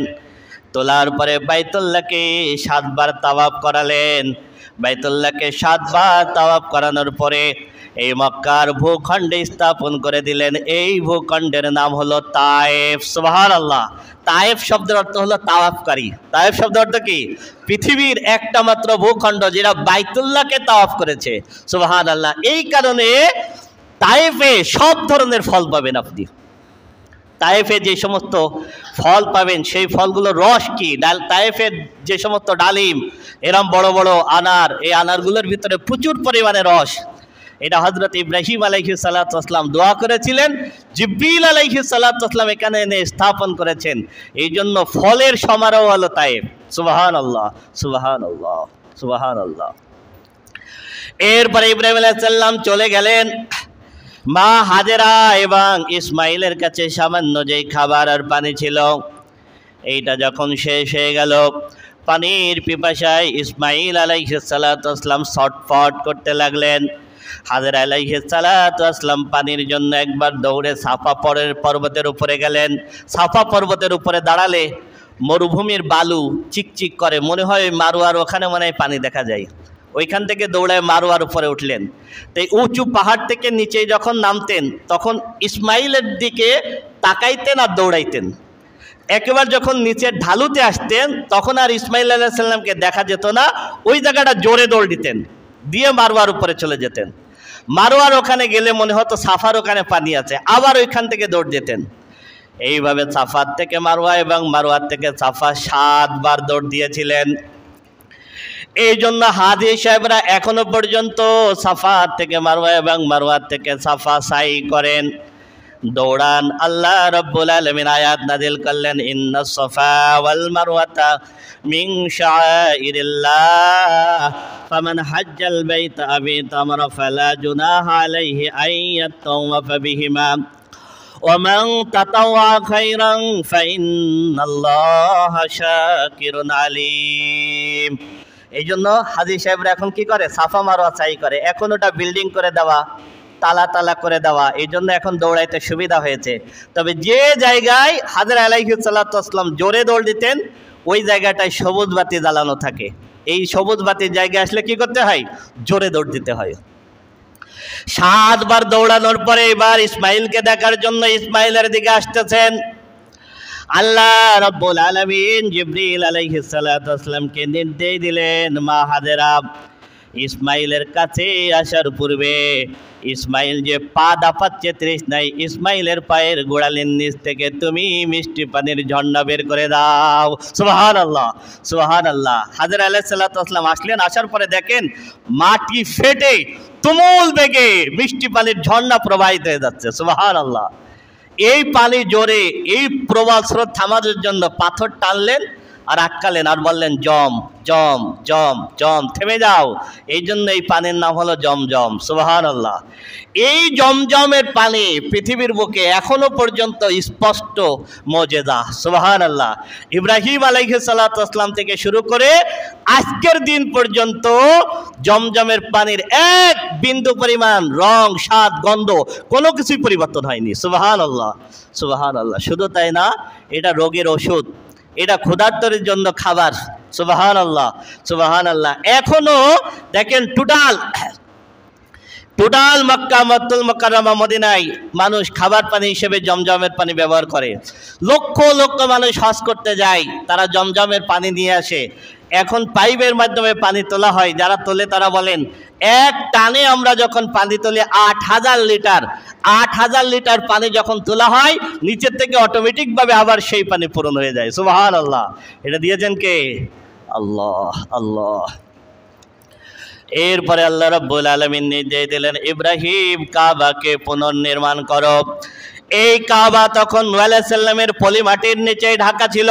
S1: তোলার পরে বাইতুল্লাহকে 7 বার তাওয়াফ করালেন। বাইতুল্লাহকে 7 বার তাওয়াফ করানোর পরে এই মক্কার ভূখণ্ডে স্থাপন করে দিলেন। এই ভূখণ্ডের নাম হলো তায়েফ। সুবহানাল্লাহ। তায়েফ শব্দের অর্থ হলো তাওয়াফকারী। তায়েফ শব্দের অর্থ কি? পৃথিবীর একটা মাত্র ভূখণ্ড যেটা বাইতুল্লাহকে তাওয়াফ করেছে। সুবহানাল্লাহ। এই কারণে তায়েফে সব ধরনের ফল পাবেন আপনি। তায়েফে যে সমস্ত ফল পাবেন সেই ফলগুলোর রস কি? তায়েফের যে সমস্ত ডালিম, এরম বড় বড় আনার, এই আনারগুলোর ভিতরে প্রচুর পরিমাণে রস। এটা হযরত ইব্রাহিম আলাইহিস সালাতু ওয়াস সালাম দোয়া করেছিলেন, জিবরিল আলাইহিস সালাতু ওয়াস সালাম এখানে এনে স্থাপন করেছেন। এই জন্য ফলের সমারোহ হলো তায়েফ। সুবহানাল্লাহ, সুবহানাল্লাহ, সুবহানাল্লাহ। এরপরে ইব্রাহিম আলাইহিস সালাম চলে গেলেন। মা হাজেরা এবং ইসমাইলের কাছে সামান্য যেই খাবার আর পানি ছিল, এইটা যখন শেষ হয়ে গেল, পানির পিপাসায় ইসমাইল আলাইহিস সালাতু ওয়াসসালাম ছটফট করতে লাগলেন। হাজেরা আলাইহিস সালাতু ওয়াসসালাম পানির জন্য একবার দৌড়ে সাফা পর্বতের উপরে গেলেন। সাফা পর্বতের উপরে দাঁড়ালে মরুভূমির বালু চিকচিক করে, মনে হয় মারোয়ার ওখানে মনে হয় পানি দেখা যায়। ওইখান থেকে দৌড়ায় মারোয়ার উপরে উঠলেন। তো এই উঁচু পাহাড় থেকে নিচে যখন নামতেন তখন ইসমাইলের দিকে তাকাইতেন আর দৌড়াইতেন। একেবারে যখন নিচের ঢালুতে আসতেন তখন আর ইসমাইল আলাইহিস সালামকে দেখা যেত না, ওই জায়গাটা জোরে দৌড় দিতেন, দিয়ে মারোয়ার উপরে চলে যেতেন। মারোয়ার ওখানে গেলে মনে হতো সাফার ওখানে পানি আছে, আবার ওইখান থেকে দৌড় দিতেন। এইভাবে সাফার থেকে মারোয়া এবং মারোয়ার থেকে সাফা 7 বার দৌড় দিয়েছিলেন। এই জন্য হাজি সাহেবরা এখনো পর্যন্ত সাফা থেকে মারওয়া এবং মারওয়া থেকে সাফা সাই করেন, দৌড়ান। আল্লাহ রাব্বুল আলামিন আয়াত নাযিল করলেন, ইন্নাস সাফা ওয়াল মারওয়াতা মিন শাআইরিল্লাহ ফামান হাজ্জাল বাইতা আও ইতামারা ফালা জুনাহা আলাইহি আন ইয়াতাওয়াফা বিহিমা ওয়া মান তাতাওয়া খায়রান ফাইন্নাল্লাহা শাকিরুন আলীম। এই জন্য হাজী সাহেবরা এখন কি করে, সাফা মারওয়া চাই করে। এখন ওটা বিল্ডিং করে দেওয়া, তালা তালা করে দেওয়া, এই জন্য এখন দৌড়াইতে সুবিধা হয়েছে। তবে যে জায়গায় হাজরা আলাইহিস সালাতু ওয়াসসালাম জোরে দৌড় দিতেন ওই জায়গাটায় সবুজ বাতি জ্বালানো থাকে। এই সবুজ বাতির জায়গায় আসলে কি করতে হয়, জোরে দৌড় দিতে হয়। 7 বার দৌড়ানোর পরে এবার ইসমাইলকে দেখার জন্য ইসমাইলের দিকে আসতেছেন। আল্লাহ রাব্বুল আলামিন জিবরিল আলাইহিস সালাতু ওয়াসসালামকে নির্দেশ দিলেন, মা হাজেরা ইসমাইলের কাছে আসার পূর্বে ইসমাইল যে পা দাপাচ্ছে তৃষ্ণায়, ইসমাইলের পায়ের গোড়ালির নিচ থেকে তুমি মিষ্টি পানির ঝর্ণা বের করে দাও। সুবহানাল্লাহ, সুবহানাল্লাহ। হাজেরা আলাইহিস সালাতু ওয়াসসালাম আসলেন, আসার পরে দেখেন মাটি ফেটে তুমুল বেগে মিষ্টি পানির ঝর্ণা প্রবাহিত হয়ে যাচ্ছে। সুবহানাল্লাহ। এই পানি জোরে এই প্রবাল স্রোত থামানোর জন্য পাথর টানলেন আর আটকালেন আর বললেন, জম জম জম জম, থেমে যাও। এই জন্য এই পানির নাম হলো জমজম। সুবহানাল্লাহ। এই জমজমের পানি পৃথিবীর বুকে এখনো পর্যন্ত স্পষ্ট মুজিজা। সুবহানাল্লাহ। ইব্রাহিম আলাইহিস সালাতু ওয়াসসালাম থেকে শুরু করে আজকের দিন পর্যন্ত জমজমের পানির এক বিন্দু পরিমাণ রং, স্বাদ, গন্ধ কোনো কিছুই পরিবর্তন হয়নি। সুবহানাল্লাহ, সুবহানাল্লাহ। শুধু তাই না, এটা রোগের ওষুধ, এটা ক্ষুধার্তদের জন্য খাবার। সুবহানাল্লাহ, সুবহানাল্লাহ। এখনো দেখেন টোটাল মক্কা, মক্কাতুল মুকাররমা, মদিনায় মানুষ খাবার পানি হিসেবে জমজমের পানি ব্যবহার করে। লক্ষ লক্ষ মানুষ হজ করতে যায়, তারা জমজমের পানি নিয়ে আসে। এখন পাইপের মাধ্যমে পানি তোলা হয়, যারা তোলে তারা বলেন এক টানে আমরা যখন পানি তুলি 8000 লিটার, 8000 লিটার পানি যখন তোলা হয় নিচের থেকে অটোমেটিকভাবে আবার সেই পানি পূরণ হয়ে যায়। সুবহানাল্লাহ। এটা দিয়েছেন কে? আল্লাহ, আল্লাহ। এরপরে আল্লাহ রাব্বুল আলামিন নির্দেশ দিলেন, ইব্রাহিম কাবাকে পুনর্নির্মাণ করো। এই কাবা তখন নূহ আলাইহিস সালামের পলি মাটির নিচে ঢাকা ছিল।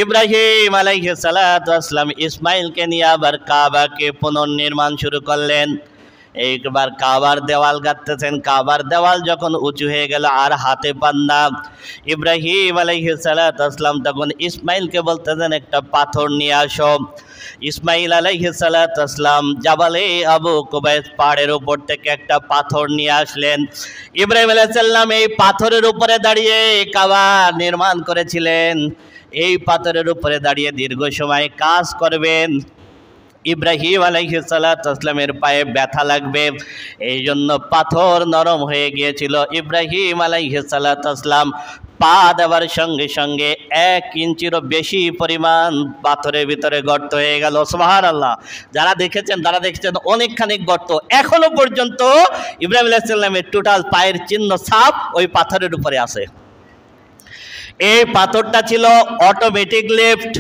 S1: ইব্রাহিম আলাইহিস সালাতু ওয়াসসালাম ইসমাইলকে নিয়ে আবার কাবাকে পুনর্নির্মাণ শুরু করলেন। একবার কাবার দেওয়াল গাঁথতেছেন, কাবার দেওয়াল যখন উঁচু হয়ে গেল আর হাতে পান্না, ইব্রাহিম আলাইহিস সালাতু ওয়াসসালাম তখন ইসমাইলকে বলতেছেন একটা পাথর নিয়ে আসো। ইসমাইল আলাইহিস সালাতু ওয়াসসালাম জাবালে আবু কুবাইস পাহাড়ের উপর থেকে একটা পাথর নিয়ে আসলেন। ইব্রাহিম আলাইহিস সালাম এই পাথরের উপরে দাঁড়িয়ে কাবা নির্মাণ করেছিলেন। এই পাথরের উপরে দাঁড়িয়ে দীর্ঘ সময় কাজ করবেন। ইব্রাহিম আলাইহিস সালাতু ওয়াসসালামের পায়ে ব্যথা লাগবে, এই জন্য পাথর নরম হয়ে গিয়েছিল। ইব্রাহিম আলাইহিস সালাতু ওয়াসসালাম পা দেওয়ার সঙ্গে সঙ্গে 1 ইঞ্চিরও বেশি পরিমাণ পাথরের ভিতরে গর্ত হয়ে গেল। সুবহানাল্লাহ। যারা দেখেছেন তারা দেখেছেন অনেকখানি গর্ত, এখনো পর্যন্ত ইব্রাহিম আলাইহিস সালামের টোটাল পায়ের চিহ্ন, ছাপ ওই পাথরের উপরে আছে। এই পাথরটা ছিল অটোমেটিক লিফট।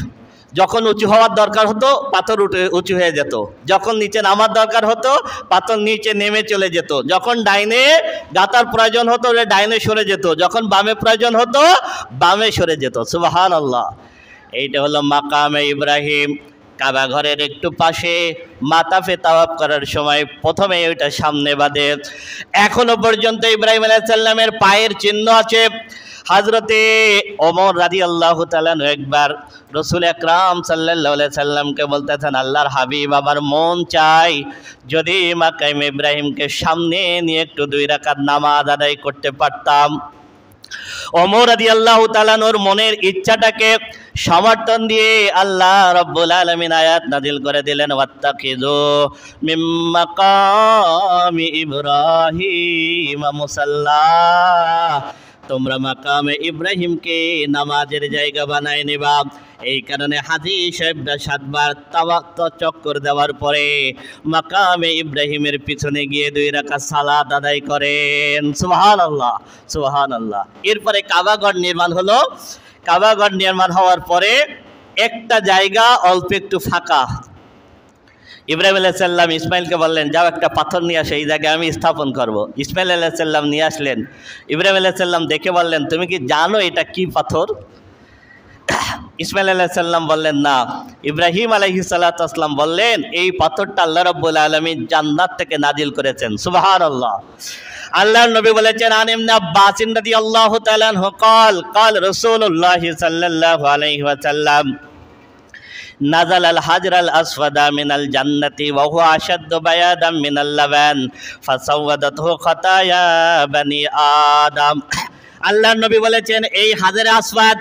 S1: যখন উঁচু হওয়ার দরকার হতো পাথর উঁচু হয়ে যেত, যখন নিচে নামার দরকার হতো পাথর নিচে নেমে চলে যেত, যখন ডাইনে গাতার প্রয়োজন হতো ডাইনে সরে যেত, যখন বামে প্রয়োজন হতো বামে সরে যেত। সুবহানাল্লাহ। এইটা হলো মাকামে ইব্রাহিম। কাবা ঘরের একটু পাশে মাতাফে তাওয়াফ করার সময় প্রথমে ওইটা সামনে বাঁধে। এখনো পর্যন্ত ইব্রাহিম আলাইহিস সালামের পায়ের চিহ্ন আছে। হযরতে ওমর রাদিয়াল্লাহু তাআলা একবার রাসূল আকরাম সাল্লাল্লাহু আলাইহি সাল্লামকে বলতেছেন, আল্লাহর হাবিব, আমার মন চাই যদি মাকাম ইব্রাহিমকে সামনে নিয়ে একটু 2 রাকাত নামাজ আদায় করতে পারতাম। ওমর রাদিয়াল্লাহু তাআলা নূর মনের ইচ্ছাটাকে সমর্থন দিয়ে আল্লাহ রাব্বুল আলামিন আয়াত নাযিল করে দিলেন, ওয়াত্তাখিযু মিন মাকামি ইব্রাহিম মুসাল্লা, তোমরা মাকামে ইব্রাহিমকে নামাজের জায়গা বানায় নিবা। এই কারণে হাজী সাহেবরা 7 বার তাওয়াফ চক্কর দেওয়ার পরে মাকামে ইব্রাহিমের পিছনে গিয়ে 2 রাকাত সালাত আদায় করেন। সুবহানাল্লাহ, সুবহানাল্লাহ। এরপরে কাবাঘর নির্মাণ হলো। কাবাঘর নির্মাণ হওয়ার পরে একটা জায়গা অল্প একটু ফাঁকা। ইব্রাহিম আলাইহিস সালাম ইসমাইলকে বললেন, যাও একটা পাথর নিয়ে আসো, এই জায়গায় আমি স্থাপন করব। ইসমাইল আলাইহিস সালাম নিয়ে আসলেন। ইব্রাহিম আলাইহিস সালাম দেখে বললেন, তুমি কি জানো এটা কি পাথর? ইসমাইল আলাইহিস সালাম বললেন, না। ইব্রাহিম আলাইহিস সালাতু ওয়াসসালাম বললেন, এই পাথরটা আল্লাহ রাব্বুল আলামিন জান্নাত থেকে নাজিল করেছেন। সুবহানাল্লাহ। আল্লাহর নবী বলেছেন, আন ইবনে আব্বাস রাদিয়াল্লাহু তাআলা আনহু قال قال رسول الله صلى الله عليه وسلم نزل الحجر الأسود من الجنة وهو أشد بياضا من اللبن فسودته خطايا بني آدم। আল্লাহর নবী বলেছেন, এই হাজর আসওয়াদ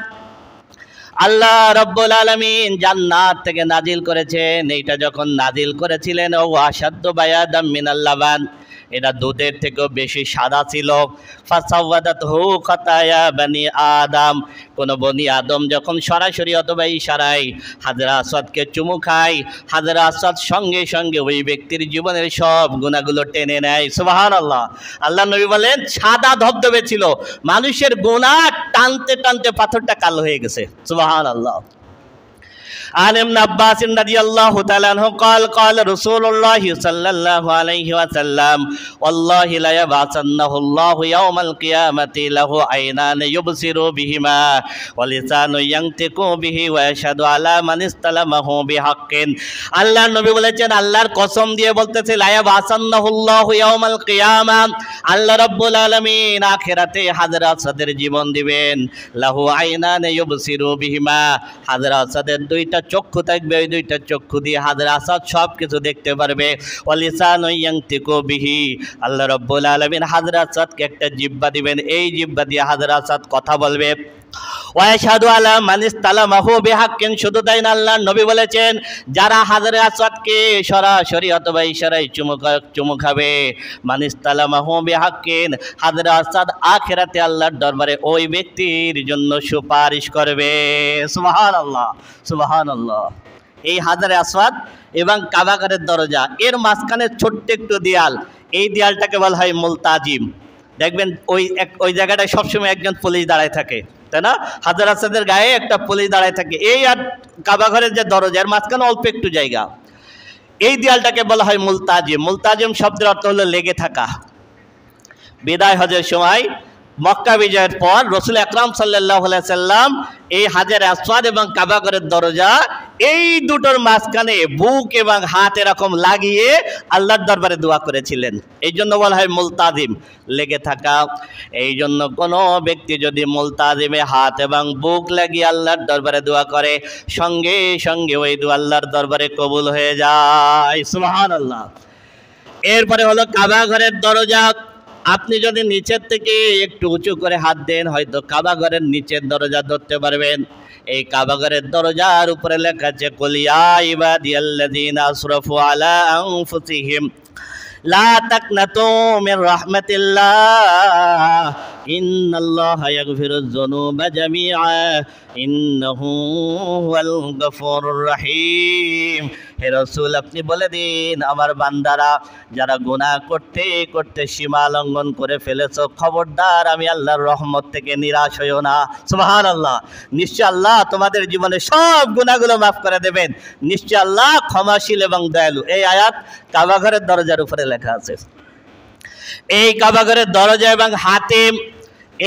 S1: আল্লাহ রাব্বুল আলামিন জান্নাত থেকে নাজিল করেছেন। এইটা যখন নাজিল করেছিলেন, ও আশাদ্দ বায়াদাম মিনাল লাবান, এটা দুধের থেকেও বেশি সাদা ছিল। ফাসাওয়াদাতহু খাতায়া বনি আদম, কোন বনি আদম যখন সরাসরি অথবা ইশারায় হাজরা আসওয়াদকে চুমু খায়, হাজরা আসওয়াদ সঙ্গে সঙ্গে ওই ব্যক্তির জীবনের সব গুনাহগুলো টেনে নেয়। সুবহানাল্লাহ। আল্লাহ নবী বলেন, সাদা ধবধবে ছিল, মানুষের গুনাহ টানতে টানতে পাথরটা কালো হয়ে গেছে। সুবহানাল্লাহ। عن ابن عباس رضي الله تعالى عنه قال قال رسول الله صلى الله عليه وسلم والله لا يبعثنه الله يوم القيامة له عينان يبصر بهما ولسان ينطق به ويشهد على من استلمه بحق। আল্লাহর নবী বলেছেন, আল্লাহর কসম দিয়ে বলতেছে, লা ইয়াবআসান্নাহুল্লাহু ইয়াউমাল কিয়ামা, আল্লাহ রাব্বুল আলামিন আখিরাতে হাজরা আসওয়াদের জীবন দিবেন। লাহু আইনান ইউবসিরু বিহিমা, হাজরা আসওয়াদের 2টা চক্ষু থাকবে, ওই 2টা চক্ষু দিয়ে হাজরা আসওয়াদ সব কিছু দেখতে পারবে। ওয়ালিসানু ইয়ানতিকু বিহি, আল্লাহ রাব্বুল আলামিন হাজরা আসওয়াদকে একটা জিহ্বা দিবেন, এই জিহ্বা দিয়ে হাজরা আসওয়াদ কথা বলবে। ওয়াশহাদু আলা মান ইসতালামাহু বিহাক্কিন, শুধু তাই না, আল্লাহর নবী বলেছেন, যারা হাজরে আসওয়াদকে সরাসরি অথবা ইশারায় চুমু খাবে, মান ইসতালামাহু বিহাক্কিন, হাজরে আসওয়াদ আখিরাতে আল্লাহর দরবারে ওই ব্যক্তির জন্য সুপারিশ করবে। সুবহানাল্লাহ, সুবহানাল্লাহ। এই হাজরে আসওয়াদ এবং কাবাঘরের দরজা, এর মাঝখানে ছোট্ট একটু দেয়াল, এই দেয়ালটাকে বলা হয় মুলতাজিম। দেখবেন ওই জায়গাটায় সবসময় একজন পুলিশ দাঁড়ায় থাকে, তাই না? হাজর আসওয়াদের গায়ে একটা পুলিশ দাঁড়ায় থাকে। এই আর কাবাঘরের যে দরজার মাঝখানে অল্প একটু জায়গা, এই দেয়ালটাকে বলা হয় মুলতাজিম। মুলতাজিম শব্দের অর্থ হলো লেগে থাকা। বিদায় হজের সময় মক্কা বিজয়ের পর রাসূল আকরাম সাল্লাল্লাহু আলাইহি সাল্লাম এই হাজরে আসওয়াদ এবং কাবাঘরের দরজা, এই দুটোর মাঝখানে বুক এবং হাত এরকম লাগিয়ে আল্লাহর দরবারে দোয়া করেছিলেন। এই জন্য বলা হয় মুলতাজিম, লেগে থাকা। এই জন্য কোনো ব্যক্তি যদি মুলতাজিমে হাত এবং বুক লাগিয়ে আল্লাহর দরবারে দোয়া করে, সঙ্গে সঙ্গে ওই দোয়া আল্লাহর দরবারে কবুল হয়ে যায়। সুবহানাল্লাহ। এরপরে হলো কাবাঘরের দরজা। আপনি যদি নিচের থেকে একটু উঁচু করে হাত দেন, হয়তো কাবাঘরের নিচের দরজা ধরতে পারবেন। এই কাবাঘরের দরজার উপরে লেখা আছে, কুল ইয়া ইবাদিয়াল্লাযীনা আসরাফু আলা আনফুসিহিম লা তাকনাতু মির রাহমাতিল্লাহ ইন্নাল্লাহা ইয়াগফিরুয যুনুবা জামিআ ইন্নাহু হুয়াল গফুরুর রহিম। হে রাসূল, আপনি বলে দিন, আমার বান্দারা যারা গুনাহ করতে করতে সীমা লঙ্ঘন করে ফেলেছো, খবরদার আমি আল্লাহর রহমত থেকে নিরাশ হইও না। সুবহানাল্লাহ। নিশ্চয় আল্লাহ তোমাদের জীবনে সব গুনাহগুলো মাফ করে দেবেন। নিশ্চয় আল্লাহ ক্ষমাশীল এবং দয়ালু। এই আয়াত কাবাঘরের দরজার উপরে লেখা আছে। এই কাবাঘরের দরজা এবং হাতিম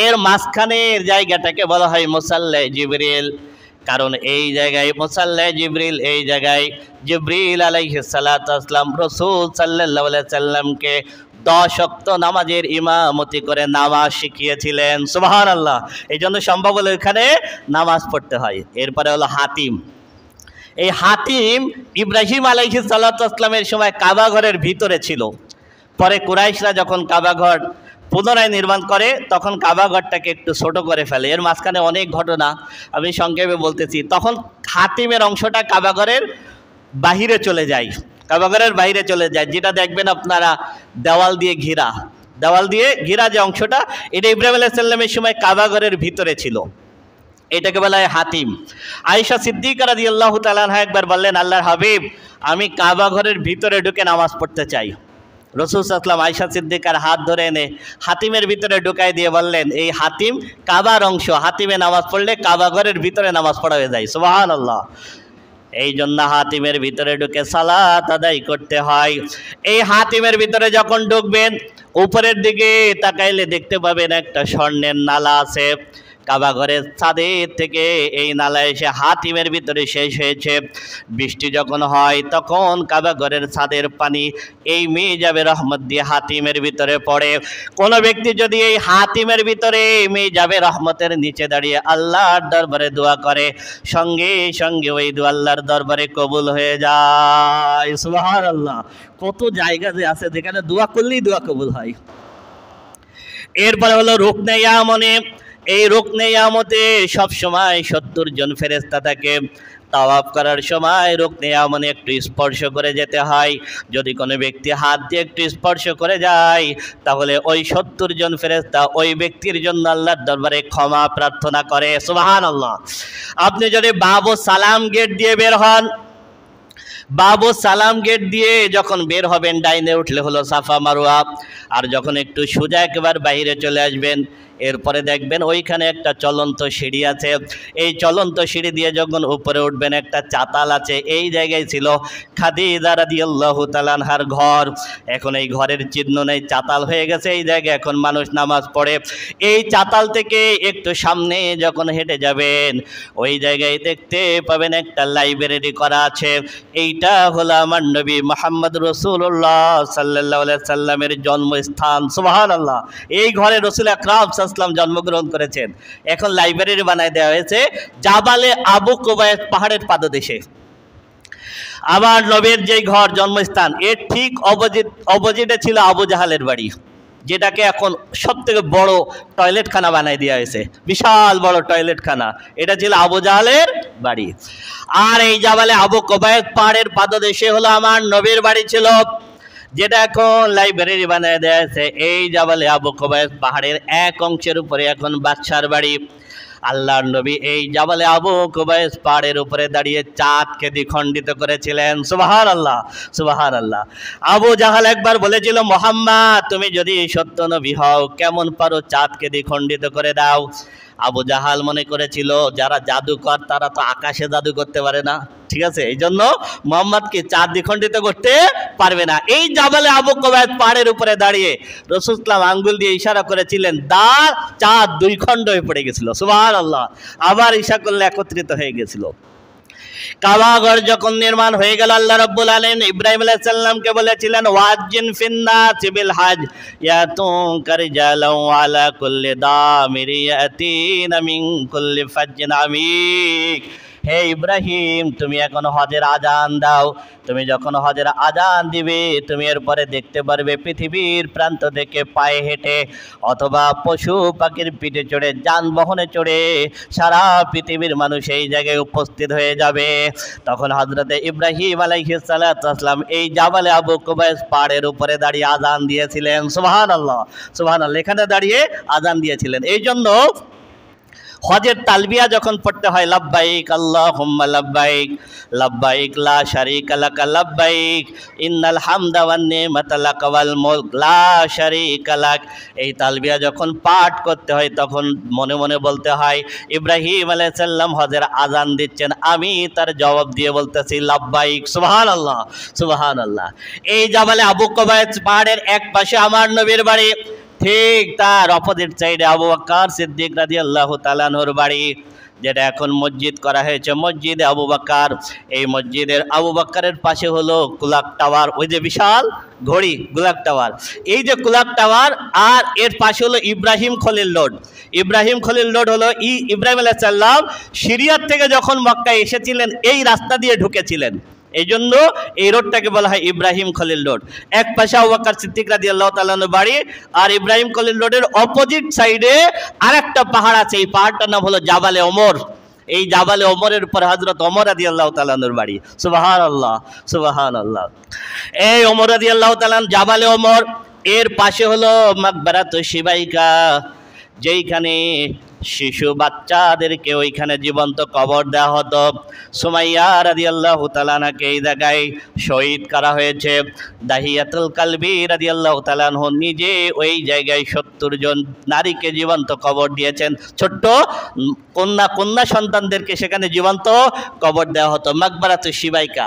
S1: এর মাঝখানের জায়গাটাকে বলা হয় মুসাল্লা জিবরিল। কারণ এই জায়গায় মুসাল্লা জিবরিল, এই জায়গায় জিবরিল আলাইহিস সালাতু ওয়াস সালাম রাসূল সাল্লাল্লাহু আলাইহি সাল্লামকে 10 ওয়াক্ত নামাজের ইমামতি করে নামাজ শিখিয়েছিলেন। সুবহানাল্লাহ। এই জন্য সম্ভব হলো এখানে নামাজ পড়তে হয়। এরপরে হলো হাতিম। এই হাতিম ইব্রাহিম আলাইহিস সালাতু ওয়াস সালামের সময় কাবা ঘরের ভিতরে ছিল। পরে কুরাইশরা যখন কাবা ঘর পুনরায় নির্মাণ করে তখন কাবা ঘরটাকে একটু ছোট করে ফেলে। এর মাঝখানে অনেক ঘটনা আমি সংক্ষেপে বলতেছি। তখন হাতিমের অংশটা কাবা ঘরের বাহিরে চলে যায়, কাবা ঘরের বাইরে চলে যায়, যেটা দেখবেন আপনারা দেওয়াল দিয়ে ঘেরা যে অংশটা, এটা ইব্রাহিম আলাইহিস সালামের সময় কাবা ঘরের ভিতরে ছিল। এটাকে বলা হয় হাতিম। আয়েশা সিদ্দিকা রাদিয়াল্লাহু তাআলা আনহা একবার বললেন, আল্লাহর হাবিব, আমি কাবা ঘরের ভিতরে ঢুকে নামাজ পড়তে চাই। রাসূল সাল্লাল্লাহু আলাইহি ওয়াসাল্লাম আয়েশা সিদ্দিকার হাত ধরে এনে হাতিমের ভিতরে ঢুকাই দিয়ে বললেন, এই হাতিম কাবার অংশ, হাতিমে নামাজ পড়লে কাবা ঘরের ভিতরে নামাজ পড়া হয়ে যায়। সুবহানাল্লাহ। এই জন্য হাতিমের ভিতরে ঢুকে সালাত আদায় করতে হয়। এই হাতিমের ভিতরে যখন ঢুকবেন উপরের দিকে তাকাইলে দেখতে পাবেন একটা স্বর্ণের নালা আছে। কাবা ঘরের ছাদের থেকে এই নালা এসে হাতিমের ভিতরে শেষ হয়েছে। বৃষ্টি যখন হয় তখন কাবা ঘরের ছাদের পানি এই মিজাবে রহমত দিয়ে হাতিমের ভিতরে পড়ে। কোনো ব্যক্তি যদি এই হাতিমের ভিতরে মিজাবে রহমতের নিচে দাঁড়িয়ে আল্লাহর দরবারে দোয়া করে, সঙ্গে সঙ্গে ওই দোয়া আল্লাহর দরবারে কবুল হয়ে যায়। সুবহানাল্লাহ। কত জায়গা যে আছে যেখানে দোয়া করলেই দোয়া কবুল হয়। এরপরে হলো রুকনে ইয়ামনে। এই রুকনে ইয়ামতে সবসময় 70 জন ফেরেশতা থাকে। তাওয়াফ করার সময় রুকনে ইয়ামনে একটু স্পর্শ করে যেতে হয়। যদি কোনো ব্যক্তি হাত দিয়ে একটু স্পর্শ করে যায় তাহলে ওই 70 জন ফেরেশতা ওই ব্যক্তির জন্য আল্লাহর দরবারে ক্ষমা প্রার্থনা করে। সুবহানাল্লাহ। আপনি যদি বাবু সালাম গেট দিয়ে বের হন, বাবু সালাম গেট দিয়ে যখন বের হবেন ডাইনে উঠলে হলো সাফা মারওয়া, আর যখন একটু সোজা একেবারে বাইরে চলে আসবেন এরপরে দেখবেন ওইখানে একটা চলন্ত সিঁড়ি আছে। এই চলন্ত সিঁড়ি দিয়ে যখন উপরে উঠবেন একটা চাতাল আছে। এই জায়গায় ছিল খাদিজা রাদিয়াল্লাহু তাআলা আনহার ঘর। এখন এই ঘরের চিহ্ন নেই, চাতাল হয়ে গেছে। এই জায়গায় এখন মানুষ নামাজ পড়ে। এই চাতাল থেকে একটু সামনে যখন হেঁটে যাবেন ওই জায়গায় দেখতে পাবেন একটা লাইব্রেরি করা আছে। এইটা হলো আমার নবী মুহাম্মদ রাসূলুল্লাহ সাল্লাল্লাহু আলাইহি সাল্লামের জন্মস্থান। সুবহানাল্লাহ। এই ঘরে রাসূল আকরাম সাল্লাল্লাহু জন্মগ্রহণ করেছেন। এখন লাইব্রেরি বানায় দেওয়া হয়েছে জাবালে আবু কুবাইস পাহাড়ের পাদদেশে। আবার নবীর যে ঘর জন্মস্থান এর ঠিক অপোজিটে ছিল আবু জাহালের বাড়ি, যেটাকে এখন সবথেকে বড় টয়লেটখানা বানাই দেওয়া হয়েছে। বিশাল বড় টয়লেটখানা, এটা ছিল আবু জাহালের বাড়ি। আর এই জাবালে আবু কুবাইস পাহাড়ের পাদদেশে হলো আমার নবীর বাড়ি ছিল, যেটা এখন লাইব্রেরি বানায় দেওয়া হয়েছে। এই জাবালে আবু কুবাইস পাহাড়ের এক অংশের উপরে এখন বাদশার বাড়ি। আল্লাহর নবী এই জাবালে আবু কুবাইস পাহাড়ের উপরে দাঁড়িয়ে চাঁদকে দ্বিখণ্ডিত করেছিলেন। সুবহানাল্লাহ, সুবহানাল্লাহ। আবু জাহাল একবার বলেছিল, মুহাম্মদ তুমি যদি সত্য নবী হও কেমন পারো চাঁদকে দ্বিখণ্ডিত করে দাও। আবু জাহাল মনে করেছিল যারা জাদুকর তারা তো আকাশে জাদু করতে পারে না, ঠিক আছে, এই জন্য মোহাম্মদকে চাঁদ দ্বিখণ্ডিত করতে পারবে না। এই জাবালে আবু কুবাইস পাহাড়ের উপরে দাঁড়িয়ে রাসূল সাল্লাল্লাহু আঙ্গুল দিয়ে ইশারা করেছিলেন, চাঁদ 2 খণ্ড হয়ে পড়ে গেছিল। সুবহানাল্লাহ। আবার ইশারা করলে একত্রিত হয়ে গেছিল। কাবা ঘর যখন নির্মাণ হয়ে গেল আল্লাহ রাব্বুল আলামিন ইব্রাহিম আলাইহিস সালামকে বলেছিলেন, ওয়াজ্জিন ফিন্নাসি বিল হজ ইয়াতুকা রিজালান আলা কুল্লি দামিরি ইয়াতিনা মিন কুল্লি ফাজ্জিন আমিক। হে ইব্রাহিম, তুমি এখন হজের আজান দাও। তুমি যখন হজের আজান দিবে তুমি এরপরে দেখতে পারবে পৃথিবীর প্রান্ত থেকে পায়ে হেঁটে অথবা পশু পাখির পিঠে চড়ে যানবাহনে চড়ে সারা পৃথিবীর মানুষ এই জায়গায় উপস্থিত হয়ে যাবে। তখন হযরতে ইব্রাহিম আলাইহিস সালাতু ওয়াস সালাম এই জাবালে আবু কুবাইস পাহাড়ের উপরে দাঁড়িয়ে আজান দিয়েছিলেন। সুবহানাল্লাহ, সুবহানাল্লাহ। এখানে দাঁড়িয়ে আজান দিয়েছিলেন। এই জন্য হজের তালবিয়া যখন পড়তে হয়, লাব্বাইক আল্লাহুম্মা লাব্বাইক লাব্বাইক লা শারীকা লাকা লাব্বাইক ইন্নাল হামদা ওয়ান নি'মাতা লাকা ওয়াল মুলক লা শারীকা লাক, এই তালবিয়া যখন পাঠ করতে হয় তখন মনে মনে বলতে হয় ইব্রাহিম আলাইহিস সালাম হজের আজান দিচ্ছেন, আমি তার জবাব দিয়ে বলতেছি লাব্বাইক। সুবহানাল্লাহ, সুবহানাল্লাহ। এই জাবালে আবু কুবাইস পাহাড়ের এক পাশে আমার নবীর বাড়ি, ঠিক তার অপোজিট সাইডে আবু বকর সিদ্দিক রাদিয়াল্লাহু তাআলা আনহুর বাড়ি, যেটা এখন মসজিদ করা হয়েছে, মসজিদে আবু বকর। এই মসজিদের আবু বকরের পাশে হলো ক্লক টাওয়ার, ওই যে বিশাল ঘড়ি ক্লক টাওয়ার, এই যে ক্লক টাওয়ার, আর এর পাশে হলো ইব্রাহিম খলিল রোড। ইব্রাহিম খলিল রোড হলো ইব্রাহিম আলাইহিস সালাম সিরিয়ার থেকে যখন মক্কায় এসেছিলেন এই রাস্তা দিয়ে ঢুকেছিলেন, এই জন্য এই রোডটাকে বলা হয় ইব্রাহিম খলিল রোড। এক পাশে আবু বকর সিদ্দিক রাদিয়াল্লাহু তাআলা আনহুর বাড়ি, আর ইব্রাহিম খলিল রোডের অপোজিট সাইডে আরেকটা পাহাড় আছে, এই পাহাড়টার নাম হলো জাবালে ওমর। এই জাবালে ওমরের উপর হযরত ওমর রাদিয়াল্লাহু তাআলা আনহুর বাড়ি। সুবহানাল্লাহ, সুবহানাল্লাহ। এই ওমর রাদিয়াল্লাহু তাআলা জাবালে ওমর, এর পাশে হলো মাকবারাতু শিবাইকা, যেইখানে শিশু বাচ্চাদেরকে ওইখানে জীবন্ত কবর দেওয়া হতো। সুমাইয়া রাদিয়াল্লাহু তাআলা আনহাকে এই জায়গায় শহীদ করা হয়েছে। দাহিয়াতুল কালবি রাদিয়াল্লাহু তাআলা আনহু নিজে ওই জায়গায় ৭০ জন নারীকে জীবন্ত কবর দিয়েছেন। ছোট্ট কন্যা সন্তানদেরকে সেখানে জীবন্ত কবর দেওয়া হতো। মাকবারাতু শিবাইকা,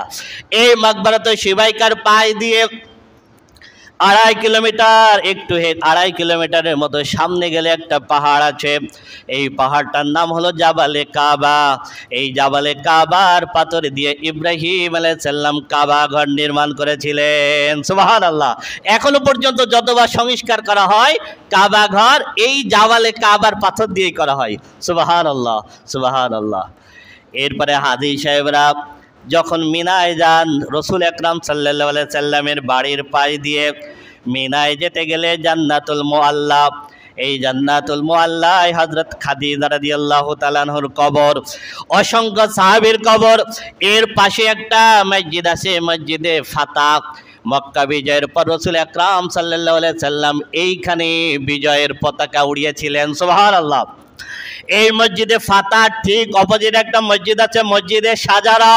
S1: এই মাকবারাতু শিবাইকার পাশ দিয়ে ২.৫ কিলোমিটার, একটু ২.৫ কিলোমিটারের মতো সামনে গেলে একটা পাহাড় আছে, এই পাহাড়টার নাম হলো জাবালে কাবা। এই জাবালে কাবার পাথর দিয়ে ইব্রাহিম আলাইহিস সালাম কাবা ঘর নির্মাণ করেছিলেন। সুবহানাল্লাহ। এখনো পর্যন্ত যতবার সংস্কার করা হয় কাবা ঘর এই জাবালে কাবার পাথর দিয়েই করা হয়। সুবহানাল্লাহ, সুবহানাল্লাহ। এরপরে হাজী সাহেবরা যখন মিনায় যান, রসুল আকরাম সাল্লাল্লাহু আলাইহি সাল্লামের বাড়ির পাশ দিয়ে মিনায় যেতে গেলে জান্নাতুল মুআল্লা, এই জান্নাতুল মুআল্লায় হযরত খাদিজা রাদিয়াল্লাহু তাআলা আনহার কবর, অসংখ্য সাহাবীর কবর। এর পাশে একটা মসজিদ আছে, মসজিদে ফাতাহ। মক্কা বিজয়ের পর রসুল আকরাম সাল্লাল্লাহু আলাইহি সাল্লাম এইখানে বিজয়ের পতাকা উড়িয়েছিলেন। সুবহানাল্লাহ। এই মসজিদে ফাতাহ ঠিক অপোজিট একটা মসজিদ আছে, মসজিদে সাজারা।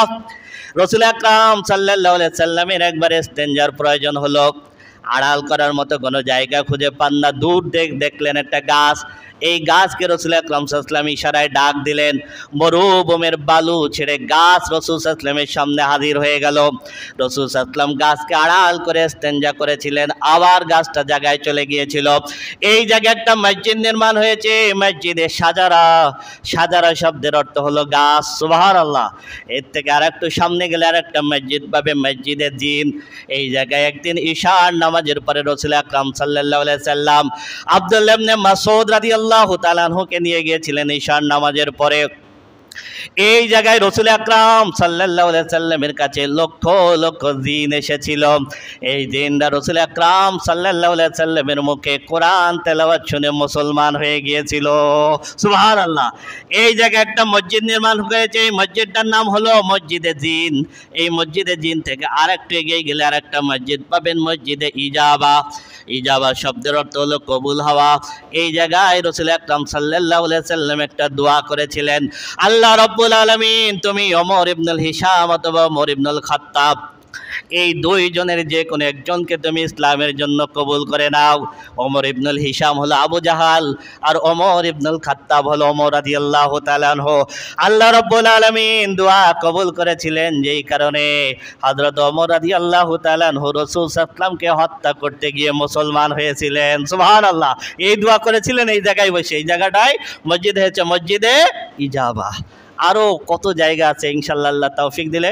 S1: রসুল আকরাম সাল্লাল্লাহু আলাইহি সাল্লামের একবার ইস্তেঞ্জার প্রয়োজন হলো, আড়াল করার মতো কোনো জায়গা খুঁজে পান না, দূর দেখলেন একটা গাছ, এই গাছকে রসুল আকরাম সাল্লাল্লাহু আলাইহি ওয়াসাল্লাম ইশারায় ডাক দিলেন, মরুভূমির বালু ছেড়ে গাছ রসুল সাল্লাল্লাহু আলাইহি ওয়াসাল্লামের সামনে হাজির হয়ে গেল। রসুল সাল্লাল্লাহু আলাইহি ওয়াসাল্লাম গাছকে আড়াল করে ইস্তেঞ্জা করেছিলেন, আবার গাছটা জায়গায় চলে গিয়েছিল। এই জায়গায় একটা মসজিদ নির্মাণ হয়েছে, মসজিদে সাজারা। সাজারা শব্দের অর্থ হলো গাছ। সুবহানাল্লাহ। এর থেকে আরেকটু সামনে গেলে আরেকটা মসজিদ পাবে, মসজিদে জিন। এই জায়গায় একদিন ঈশার নামাজের পরে রসুল আকরাম সাল্লাল্লাহু আলাইহি ওয়াসাল্লাম আব্দুল্লাহ ইবনে মাসউদ রাদিয়াল্লাহু তাআলা আনহুকে নিয়ে গিয়েছিলেন ঈশার নামাজের পরে। এই জায়গায় রসুল আকরাম সাল্লাল্লাহু আলাইহি সাল্লামের কাছে লক্ষ লক্ষ জিন এসেছিল। এই জিনরা রসুল আকরাম সাল্লাল্লাহু আলাইহি সাল্লামের মুখে কোরআন তেলাওয়াত শুনে মুসলমান হয়ে গিয়েছিল। সুবহানাল্লাহ। এই জায়গায় একটা মসজিদ নির্মাণ হয়েছে, এই মসজিদটার নাম হলো মসজিদে জিন। এই মসজিদে জিন থেকে আরেকটু এগিয়ে গেলে আরেকটা মসজিদ পাবেন, মসজিদে ইজাবা। ইজাবা শব্দের অর্থ হলো কবুল হওয়া। এই জায়গায় রসুল আকরাম সাল্লাল্লাহু আলাইহি সাল্লাম একটা দোয়া করেছিলেন, আল্লাহ রব্বুল আলামিন তুমি ওমর ইবনুল হিশাম অথবা ওমর ইবনুল খাত্তাব, এই দুইজনের যে কোনো একজনকে তুমি ইসলামের জন্য কবুল করে নাও। ওমর ইবনুল হিশাম হলো আবু জাহাল, আর ওমর ইবনুল খাত্তাব হলো ওমর রাদিয়াল্লাহু তাআলা আনহু। আল্লাহ রাব্বুল আলামিন দোয়া কবুল করেছিলেন, যেই কারণে হযরত ওমর রাদিয়াল্লাহু তাআলা আনহু রাসূল সাল্লাল্লাহু আলাইহি ওয়াসাল্লামকে হত্যা করতে গিয়ে মুসলমান হয়েছিলেন। সুবহানাল্লাহ। এই দোয়া করেছিলেন এই জায়গায় বসে, এই জায়গাটায় মসজিদ হয়েছে মসজিদে ইজাবা। আরও কত জায়গা আছে ইনশাআল্লাহ, আল্লাহ তৌফিক দিলে